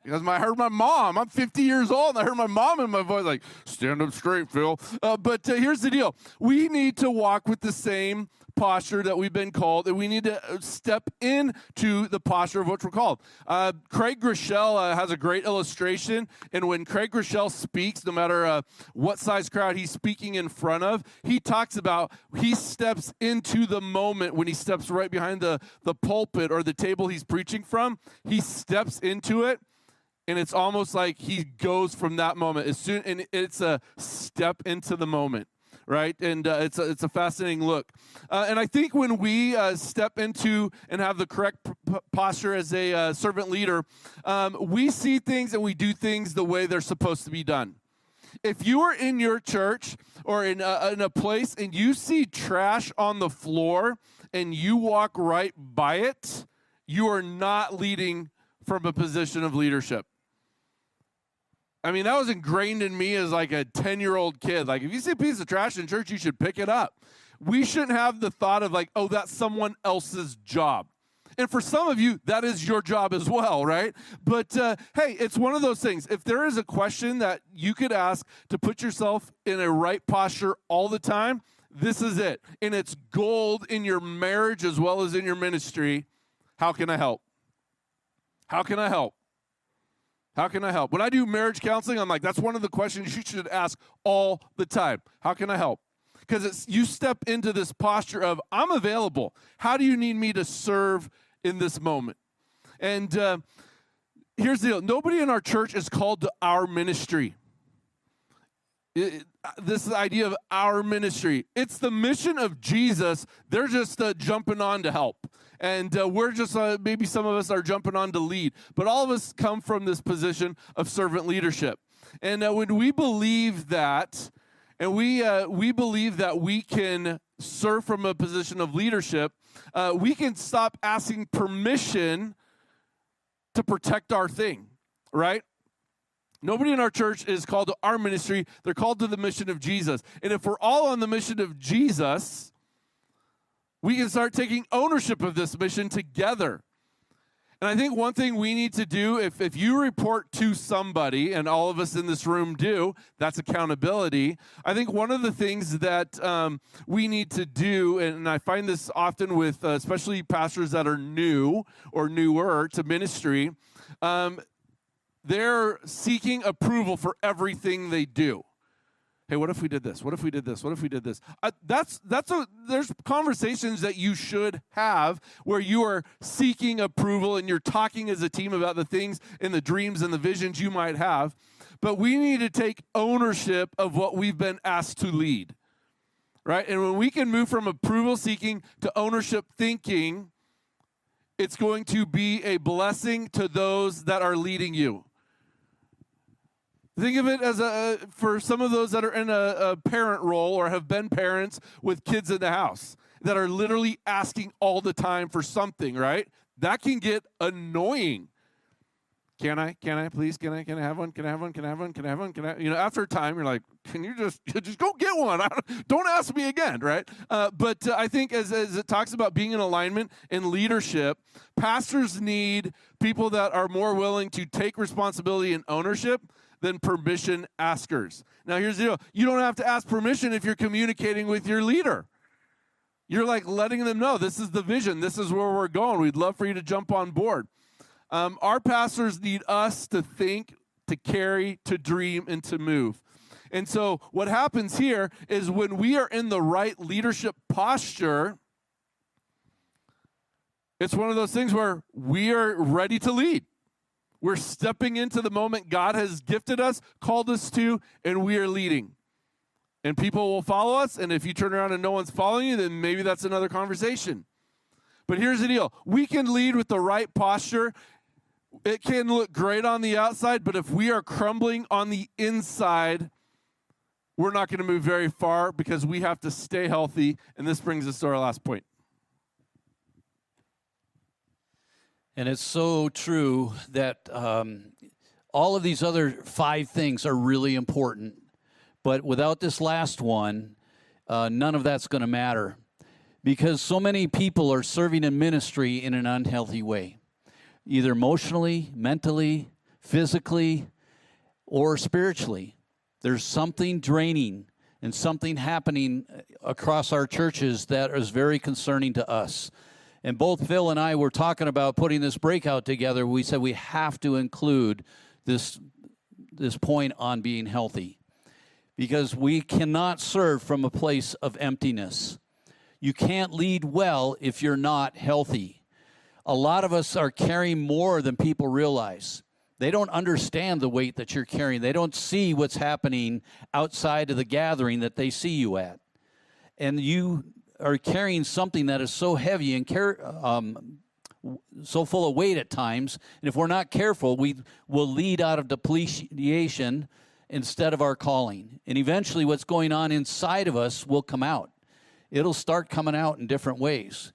because I heard my mom. I'm 50 years old, and I heard my mom in my voice, like, stand up straight, Phil. But here's the deal. We need to walk with the same posture that we've been called, and we need to step into the posture of what we're called. Craig Groeschel has a great illustration, and when Craig Groeschel speaks, no matter what size crowd he's speaking in front of, he talks about he steps into the moment when he steps right behind the pulpit or the table he's preaching from. He steps into it, and it's almost like he goes from that moment and it's a step into the moment. right? And it's a fascinating look. And I think when we step into and have the correct posture as a servant leader, we see things and we do things the way they're supposed to be done. If you are in your church or in a place and you see trash on the floor and you walk right by it, you are not leading from a position of leadership. I mean, that was ingrained in me as like a 10-year-old kid. Like, if you see a piece of trash in church, you should pick it up. We shouldn't have the thought of like, oh, that's someone else's job. And for some of you, that is your job as well, right? But hey, it's one of those things. If there is a question that you could ask to put yourself in a right posture all the time, this is it. And it's gold in your marriage as well as in your ministry. How can I help? How can I help? How can I help? When I do marriage counseling, I'm like, that's one of the questions you should ask all the time. How can I help? Because you step into this posture of, I'm available. How do you need me to serve in this moment? And here's the deal. Nobody in our church is called to our ministry. This idea of our ministry. It's the mission of Jesus. They're just jumping on to help. And we're just, maybe some of us are jumping on to lead. But all of us come from this position of servant leadership. And when we believe that, and we believe that we can serve from a position of leadership, we can stop asking permission to protect our thing, right? Nobody in our church is called to our ministry. They're called to the mission of Jesus. And if we're all on the mission of Jesus, we can start taking ownership of this mission together. And I think one thing we need to do, if you report to somebody, and all of us in this room do, that's accountability. I think one of the things that we need to do, and I find this often with especially pastors that are new or newer to ministry, they're seeking approval for everything they do. Hey, what if we did this? What if we did this? What if we did this? There's conversations that you should have where you are seeking approval and you're talking as a team about the things and the dreams and the visions you might have. But we need to take ownership of what we've been asked to lead, right? And when we can move from approval seeking to ownership thinking, it's going to be a blessing to those that are leading you. Think of it as for some of those that are in a parent role or have been parents with kids in the house that are literally asking all the time for something, right? That can get annoying. Can I please? Can I have one? Can I have one? Can I have one? Can I have one? You know, after a time, you're like, can you just go get one? Don't ask me again, right? But I think as it talks about being in alignment and leadership, pastors need people that are more willing to take responsibility and ownership than permission askers. Now, here's the deal. You don't have to ask permission if you're communicating with your leader. You're like letting them know, this is the vision. This is where we're going. We'd love for you to jump on board. Our pastors need us to think, to carry, to dream, and to move. And so what happens here is when we are in the right leadership posture, it's one of those things where we are ready to lead. We're stepping into the moment God has gifted us, called us to, and we are leading. And people will follow us, and if you turn around and no one's following you, then maybe that's another conversation. But here's the deal. We can lead with the right posture. It can look great on the outside, but if we are crumbling on the inside, we're not going to move very far because we have to stay healthy. And this brings us to our last point. And it's so true that all of these other 5 things are really important. But without this last one, none of that's going to matter. Because so many people are serving in ministry in an unhealthy way. Either emotionally, mentally, physically, or spiritually. There's something draining and something happening across our churches that is very concerning to us. And both Phil and I were talking about putting this breakout together. We said we have to include this point on being healthy. Because we cannot serve from a place of emptiness. You can't lead well if you're not healthy. A lot of us are carrying more than people realize. They don't understand the weight that you're carrying. They don't see what's happening outside of the gathering that they see you at. And you are carrying something that is so heavy and so full of weight at times. And if we're not careful, we will lead out of depletion instead of our calling. And eventually what's going on inside of us will come out. It'll start coming out in different ways.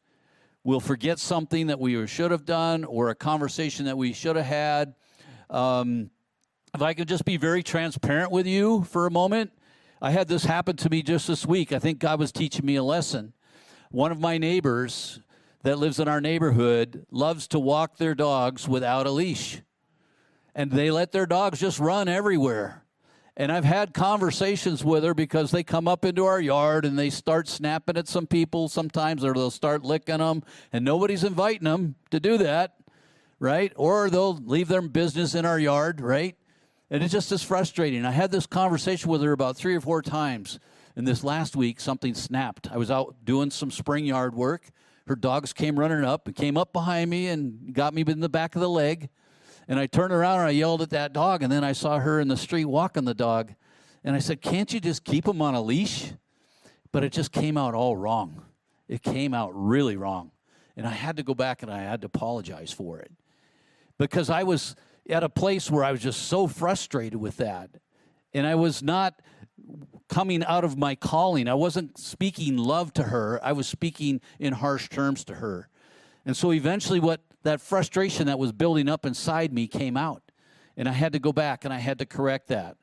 We'll forget something that we should have done or a conversation that we should have had. If I could just be very transparent with you for a moment, I had this happen to me just this week. I think God was teaching me a lesson. One of my neighbors that lives in our neighborhood loves to walk their dogs without a leash. And they let their dogs just run everywhere. And I've had conversations with her because they come up into our yard and they start snapping at some people sometimes, or they'll start licking them, and nobody's inviting them to do that, right? Or they'll leave their business in our yard, right? And it just is frustrating. I had this conversation with her about 3 or 4 times. And this last week, something snapped. I was out doing some spring yard work. Her dogs came running up and came up behind me and got me in the back of the leg. And I turned around and I yelled at that dog. And then I saw her in the street walking the dog. And I said, can't you just keep him on a leash? But it just came out all wrong. It came out really wrong. And I had to go back and I had to apologize for it. Because I was at a place where I was just so frustrated with that. And I was not coming out of my calling. I wasn't speaking love to her. I was speaking in harsh terms to her. And so eventually that frustration that was building up inside me came out. And I had to go back and I had to correct that.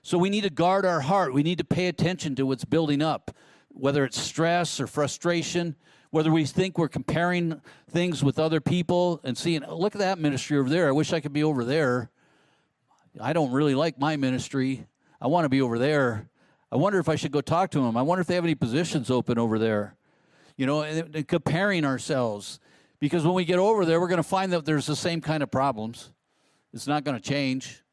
So we need to guard our heart. We need to pay attention to what's building up, whether it's stress or frustration, whether we think we're comparing things with other people and seeing, oh, look at that ministry over there. I wish I could be over there. I don't really like my ministry. I want to be over there. I wonder if I should go talk to them. I wonder if they have any positions open over there. You know, and comparing ourselves. Because when we get over there, we're going to find that there's the same kind of problems. It's not going to change.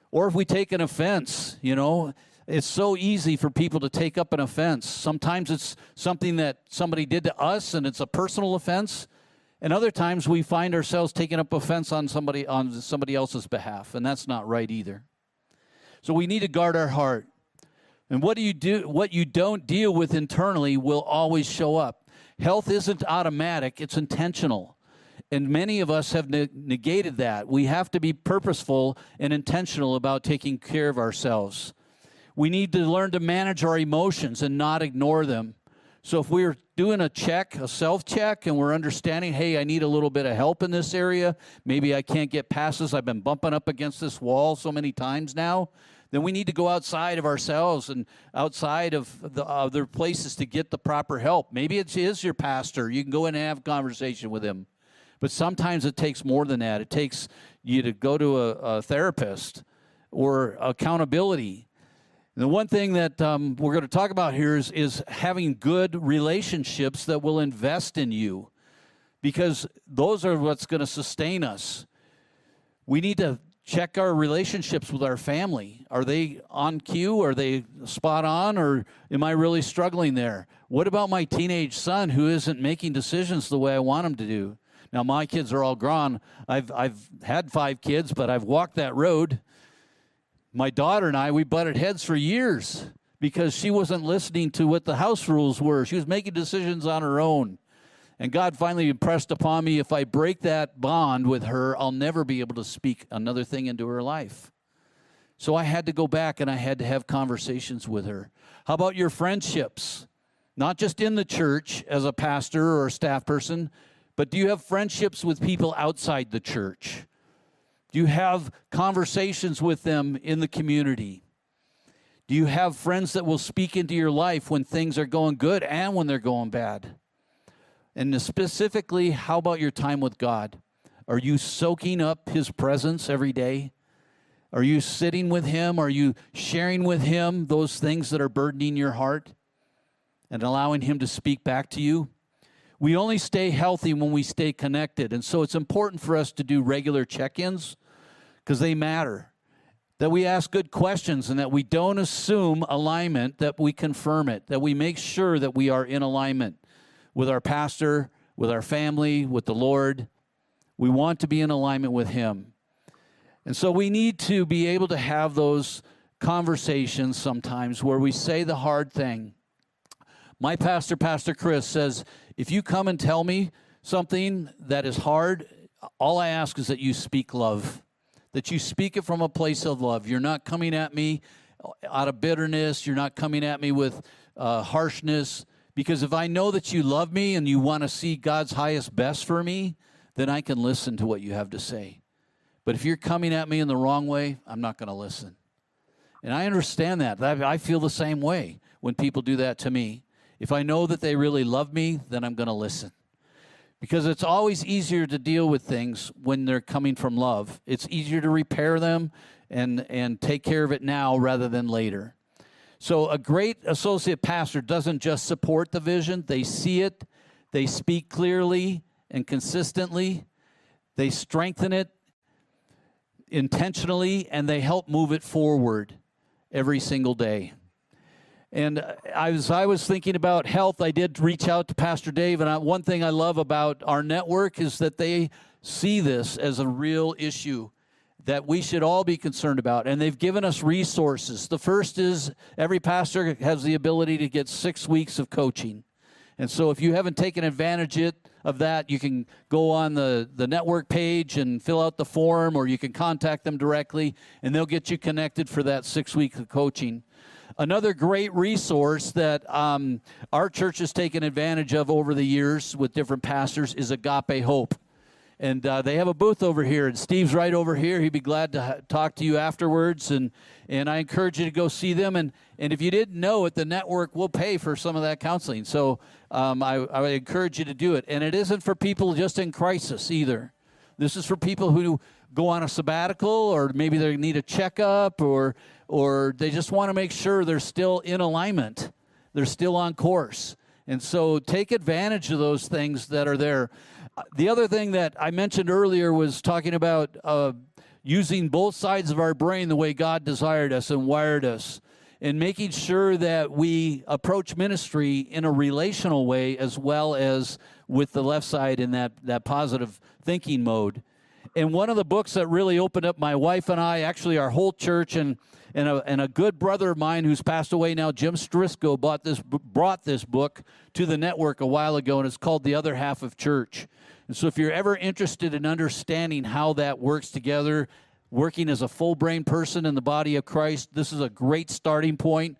Or if we take an offense, you know, it's so easy for people to take up an offense. Sometimes it's something that somebody did to us and it's a personal offense. And other times we find ourselves taking up offense on somebody else's behalf. And that's not right either. So we need to guard our heart. And what you don't deal with internally will always show up. Health isn't automatic, it's intentional. And many of us have negated that. We have to be purposeful and intentional about taking care of ourselves. We need to learn to manage our emotions and not ignore them. So if we're doing a self-check, and we're understanding, hey, I need a little bit of help in this area, maybe I can't get past this, I've been bumping up against this wall so many times now, then we need to go outside of ourselves and outside of the other places to get the proper help. Maybe it is your pastor. You can go in and have a conversation with him. But sometimes it takes more than that. It takes you to go to a therapist or accountability. And the one thing that we're going to talk about here is having good relationships that will invest in you, because those are what's going to sustain us. We need to check our relationships with our family. Are they on cue? Are they spot on? Or am I really struggling there? What about my teenage son who isn't making decisions the way I want him to do? Now, my kids are all grown. I've had 5 kids, but I've walked that road. My daughter and I, we butted heads for years because she wasn't listening to what the house rules were. She was making decisions on her own. And God finally impressed upon me, if I break that bond with her, I'll never be able to speak another thing into her life. So I had to go back and I had to have conversations with her. How about your friendships? Not just in the church as a pastor or a staff person, but do you have friendships with people outside the church? Do you have conversations with them in the community? Do you have friends that will speak into your life when things are going good and when they're going bad? And specifically, how about your time with God? Are you soaking up His presence every day? Are you sitting with Him? Are you sharing with Him those things that are burdening your heart and allowing Him to speak back to you? We only stay healthy when we stay connected. And so it's important for us to do regular check-ins because they matter. That we ask good questions and that we don't assume alignment, that we confirm it, that we make sure that we are in alignment with our pastor, with our family, with the Lord. We want to be in alignment with Him. And so we need to be able to have those conversations sometimes where we say the hard thing. My pastor, Pastor Chris, says, if you come and tell me something that is hard, all I ask is that you speak love, that you speak it from a place of love. You're not coming at me out of bitterness. You're not coming at me with harshness. Because if I know that you love me and you want to see God's highest best for me, then I can listen to what you have to say. But if you're coming at me in the wrong way, I'm not going to listen. And I understand that. I feel the same way when people do that to me. If I know that they really love me, then I'm going to listen. Because it's always easier to deal with things when they're coming from love. It's easier to repair them and take care of it now rather than later. So a great associate pastor doesn't just support the vision. They see it. They speak clearly and consistently. They strengthen it intentionally, and they help move it forward every single day. And as I was thinking about health, I did reach out to Pastor Dave, and one thing I love about our network is that they see this as a real issue that we should all be concerned about, and they've given us resources. The first is every pastor has the ability to get 6 weeks of coaching. And so if you haven't taken advantage of that, you can go on the network page and fill out the form, or you can contact them directly, and they'll get you connected for that 6 weeks of coaching. Another great resource that our church has taken advantage of over the years with different pastors is Agape Hope. And they have a booth over here, and Steve's right over here. He'd be glad to talk to you afterwards, and I encourage you to go see them. And if you didn't know it, the network will pay for some of that counseling. So I would encourage you to do it. And it isn't for people just in crisis either. This is for people who go on a sabbatical, or maybe they need a checkup, or they just want to make sure they're still in alignment. They're still on course. And so take advantage of those things that are there. The other thing that I mentioned earlier was talking about using both sides of our brain the way God desired us and wired us, and making sure that we approach ministry in a relational way as well as with the left side in that positive thinking mode. And one of the books that really opened up my wife and I, actually our whole church, and a good brother of mine who's passed away now, Jim Strisco, brought this book to the network a while ago, and it's called The Other Half of Church. And so if you're ever interested in understanding how that works together, working as a full-brain person in the body of Christ, this is a great starting point.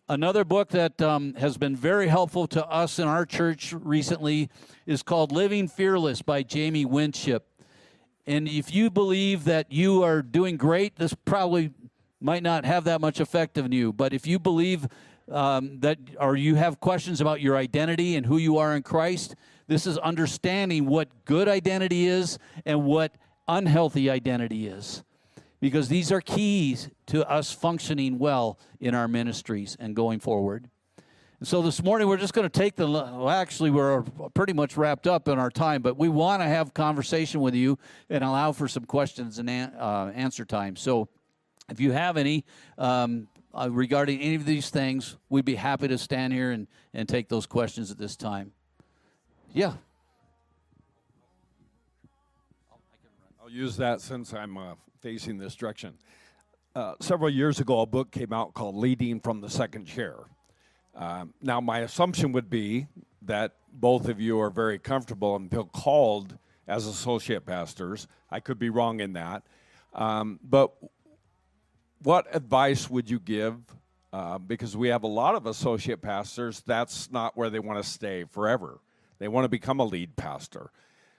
Another book that has been very helpful to us in our church recently is called Living Fearless by Jamie Winship. And if you believe that you are doing great, this probably might not have that much effect on you. But if you believe or you have questions about your identity and who you are in Christ, this is understanding what good identity is and what unhealthy identity is. Because these are keys to us functioning well in our ministries and going forward. And so this morning we're just going to take we're pretty much wrapped up in our time, but we want to have conversation with you and allow for some questions and answer time. So if you have any regarding any of these things, we'd be happy to stand here and take those questions at this time. Yeah. I'll use that since I'm facing this direction. Several years ago, a book came out called Leading from the Second Chair. Now, my assumption would be that both of you are very comfortable and feel called as associate pastors. I could be wrong in that. But what advice would you give? Because we have a lot of associate pastors, that's not where they want to stay forever. They want to become a lead pastor.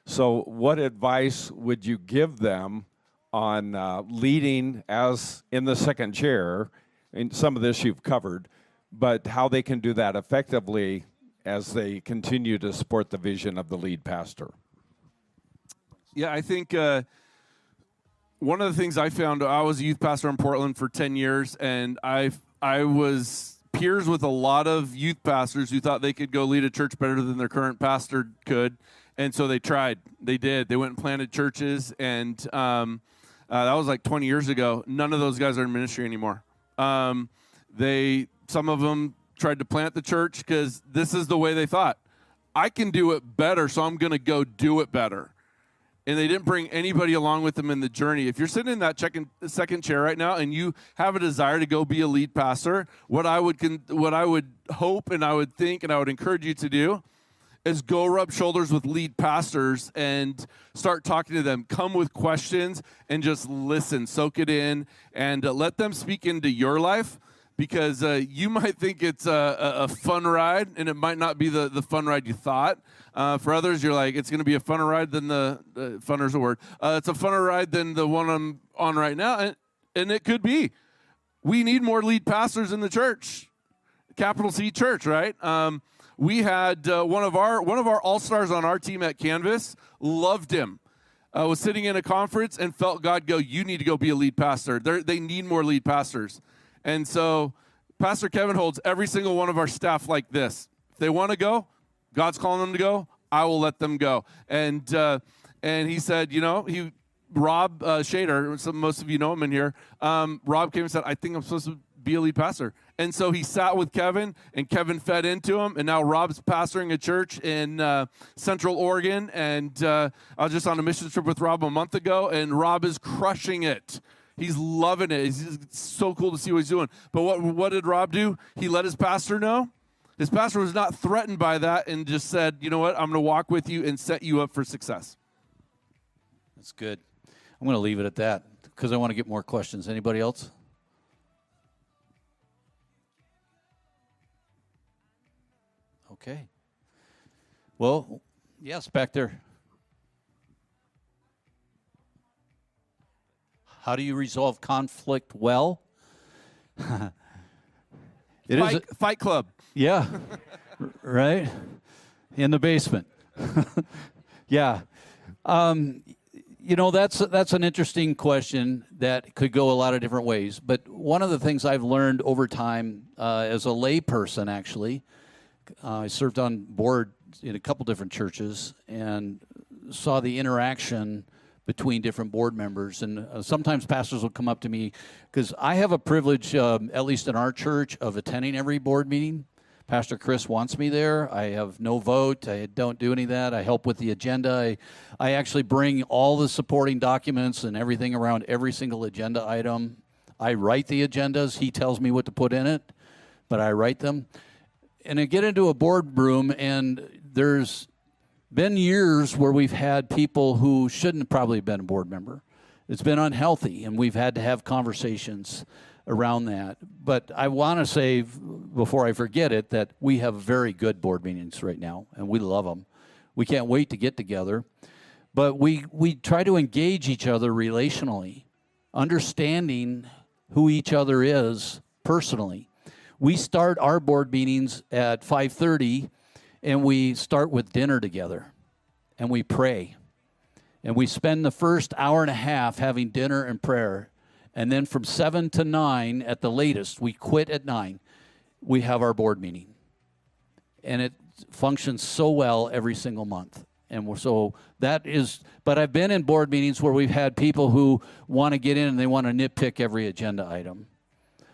So what advice would you give them on leading as in the second chair? And some of this you've covered, but how they can do that effectively as they continue to support the vision of the lead pastor. Yeah, I think one of the things I found, I was a youth pastor in Portland for 10 years, and I was peers with a lot of youth pastors who thought they could go lead a church better than their current pastor could, and so they tried. They did. They went and planted churches, and that was like 20 years ago. None of those guys are in ministry anymore. Some of them tried to plant the church because this is the way they thought. I can do it better, so I'm going to go do it better. and they didn't bring anybody along with them in the journey. If you're sitting in that second chair right now and you have a desire to go be a lead pastor, what I would hope and I would think and I would encourage you to do is go rub shoulders with lead pastors and start talking to them. Come with questions and just listen, soak it in, and let them speak into your life, because you might think it's a fun ride, and it might not be the fun ride you thought. For others, you're like, it's going to be a funner ride than funner's a word. It's a funner ride than the one I'm on right now, and it could be. We need more lead pastors in the church, capital C church, right? We had one of our all-stars on our team at Canvas, loved him. Was sitting in a conference and felt God go, you need to go be a lead pastor. They need more lead pastors. And so Pastor Kevin holds every single one of our staff like this. If they want to go, God's calling them to go, I will let them go. And he said, Rob Shader, most of you know him in here, Rob came and said, I think I'm supposed to be a lead pastor. And so he sat with Kevin, and Kevin fed into him, and now Rob's pastoring a church in Central Oregon, and I was just on a mission trip with Rob a month ago, and Rob is crushing it. He's loving it. It's so cool to see what he's doing. But what did Rob do? He let his pastor know. His pastor was not threatened by that and just said, you know what, I'm going to walk with you and set you up for success. That's good. I'm going to leave it at that because I want to get more questions. Anybody else? Okay. Well, yes, back there. How do you resolve conflict well? Fight Club. Yeah, right? In the basement. Yeah. That's an interesting question that could go a lot of different ways. But one of the things I've learned over time as a lay person, actually, I served on board in a couple different churches and saw the interaction between different board members. And sometimes pastors will come up to me because I have a privilege, at least in our church, of attending every board meeting. Pastor Chris wants me there. I have no vote. I don't do any of that. I help with the agenda. I actually bring all the supporting documents and everything around every single agenda item. I write the agendas. He tells me what to put in it, but I write them. And I get into a boardroom, and there's been years where we've had people who shouldn't probably have been a board member. It's been unhealthy, and we've had to have conversations around that. But I want to say, before I forget it, that we have very good board meetings right now, and we love them. We can't wait to get together. But we try to engage each other relationally, understanding who each other is personally. We start our board meetings at 5:30, and we start with dinner together, and we pray. And we spend the first hour and a half having dinner and prayer. And then from 7 to 9 at the latest, we quit at 9, we have our board meeting. And it functions so well every single month. And so that is, but I've been in board meetings where we've had people who want to get in and they want to nitpick every agenda item.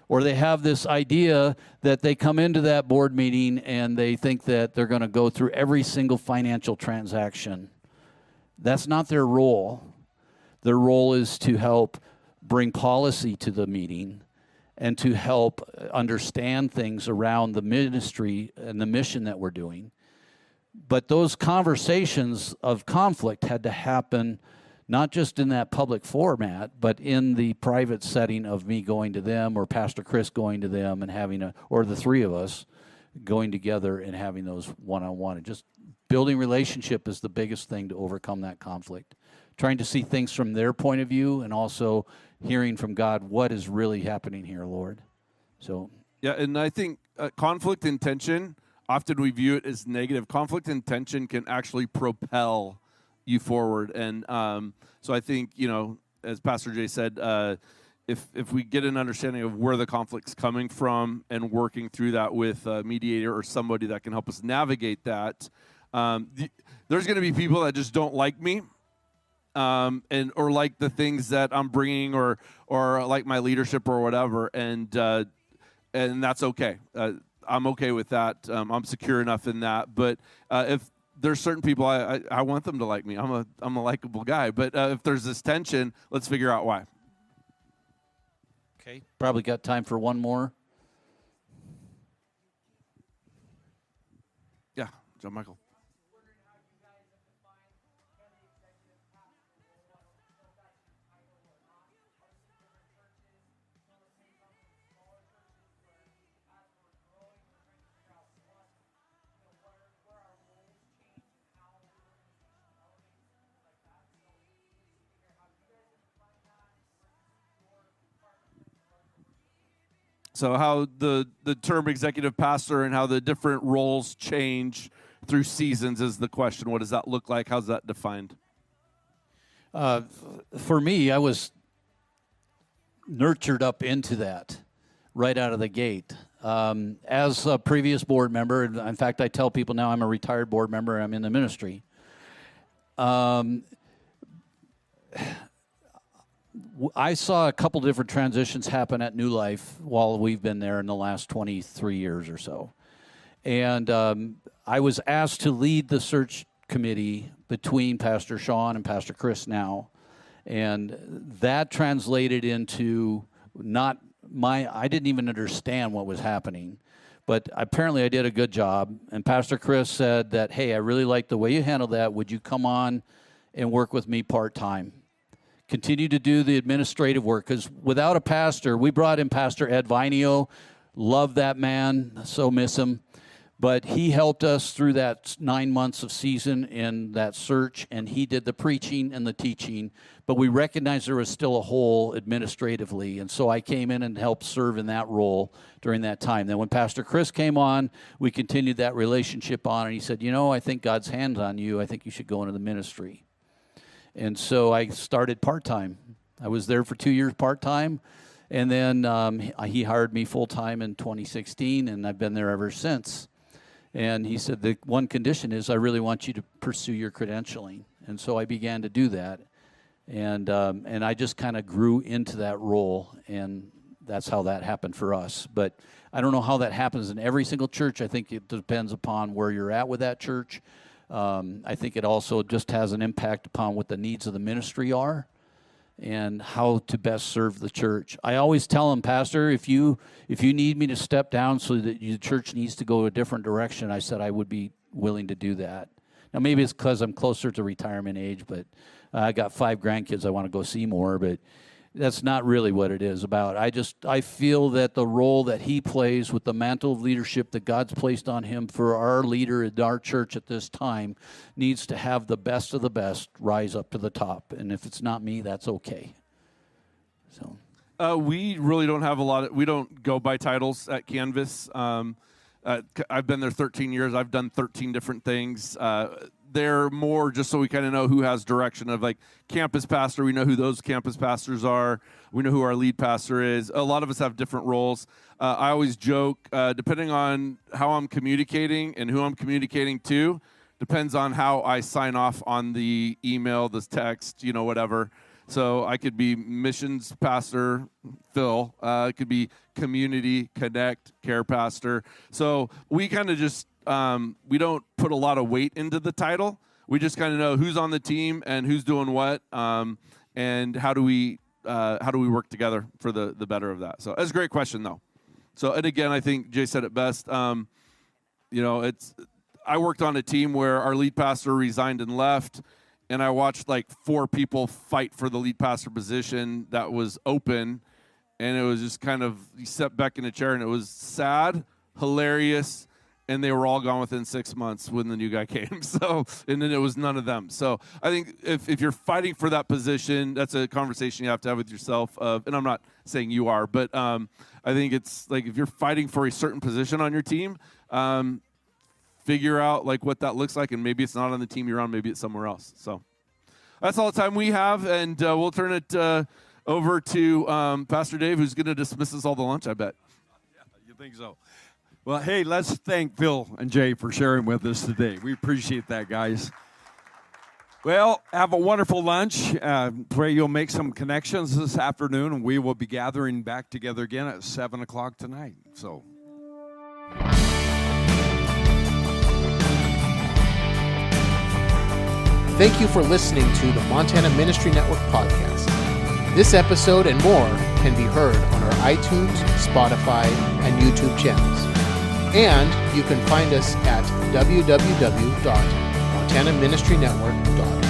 Or they have this idea that they come into that board meeting and they think that they're going to go through every single financial transaction. That's not their role. Their role is to help bring policy to the meeting and to help understand things around the ministry and the mission that we're doing. But those conversations of conflict had to happen not just in that public format, but in the private setting of me going to them or Pastor Chris going to them and having or the three of us going together and having those one-on-one. And just building relationship is the biggest thing to overcome that conflict. Trying to see things from their point of view and also hearing from God, what is really happening here, Lord? So yeah, and I think conflict and tension, often we view it as negative. Conflict and tension can actually propel you forward. And so I think, as Pastor Jay said, if we get an understanding of where the conflict's coming from and working through that with a mediator or somebody that can help us navigate that, there's going to be people that just don't like me. Or like the things that I'm bringing, or like my leadership or whatever, and that's okay. I'm okay with that. I'm secure enough in that. But if there's certain people I want them to like me. I'm a likable guy. But if there's this tension, let's figure out why. Okay. Probably got time for one more. Yeah, John Michael. So how the term executive pastor and how the different roles change through seasons is the question. What does that look like? How's that defined? For me, I was nurtured up into that right out of the gate. As a previous board member, in fact, I tell people now I'm a retired board member, I'm in the ministry. I saw a couple different transitions happen at New Life while we've been there in the last 23 years or so. And I was asked to lead the search committee between Pastor Sean and Pastor Chris now. And that translated into I didn't even understand what was happening. But apparently I did a good job. And Pastor Chris said that, hey, I really like the way you handled that. Would you come on and work with me part-time? Continue to do the administrative work, because without a pastor, we brought in Pastor Ed Vinio. Love that man, so miss him. But he helped us through that 9 months of season in that search, and he did the preaching and the teaching. But we recognized there was still a hole administratively, and so I came in and helped serve in that role during that time. Then when Pastor Chris came on, we continued that relationship on, and he said, I think God's hand's on you. I think you should go into the ministry. And so I started part-time. I was there for 2 years part-time, and then he hired me full-time in 2016, and I've been there ever since. And he said, the one condition is I really want you to pursue your credentialing. And so I began to do that. And I just kind of grew into that role, and that's how that happened for us. But I don't know how that happens in every single church. I think it depends upon where you're at with that church. I think it also just has an impact upon what the needs of the ministry are and how to best serve the church. I always tell them, Pastor, if you need me to step down so that the church needs to go a different direction, I said I would be willing to do that. Now, maybe it's because I'm closer to retirement age, but I got 5 grandkids I want to go see more, but that's not really what it is about. I feel that the role that he plays with the mantle of leadership that God's placed on him for our leader in our church at this time needs to have the best of the best rise up to the top. And if it's not me, that's okay. So we really don't have we don't go by titles at Canvas. I've been there 13 years. I've done 13 different things. They're more just so we kind of know who has direction of like campus pastor. We know who those campus pastors are. We know who our lead pastor is. A lot of us have different roles. I always joke, depending on how I'm communicating and who I'm communicating to, depends on how I sign off on the email, the text, whatever. So I could be missions pastor, Phil. It could be community, connect, care pastor. So we kind of just, we don't put a lot of weight into the title. We just kind of know who's on the team and who's doing what, and how do we work together for the better of that. So that's a great question, though. So, and again, I think Jay said it best. I worked on a team where our lead pastor resigned and left, and I watched like 4 people fight for the lead pastor position that was open, and it was just kind of, you sat back in a chair, and it was sad, hilarious, and they were all gone within 6 months when the new guy came. So, and then it was none of them. So I think if you're fighting for that position, that's a conversation you have to have with yourself. And I'm not saying you are, but I think it's like if you're fighting for a certain position on your team, figure out like what that looks like, and maybe it's not on the team you're on, maybe it's somewhere else. So that's all the time we have, and we'll turn it over to Pastor Dave, who's going to dismiss us all to lunch, I bet. Yeah, you think so? Well, hey, let's thank Phil and Jay for sharing with us today. We appreciate that, guys. Well, have a wonderful lunch. Pray you'll make some connections this afternoon, and we will be gathering back together again at 7 o'clock tonight. So. Thank you for listening to the Montana Ministry Network podcast. This episode and more can be heard on our iTunes, Spotify, and YouTube channels. And you can find us at www.montanaministrynetwork.org.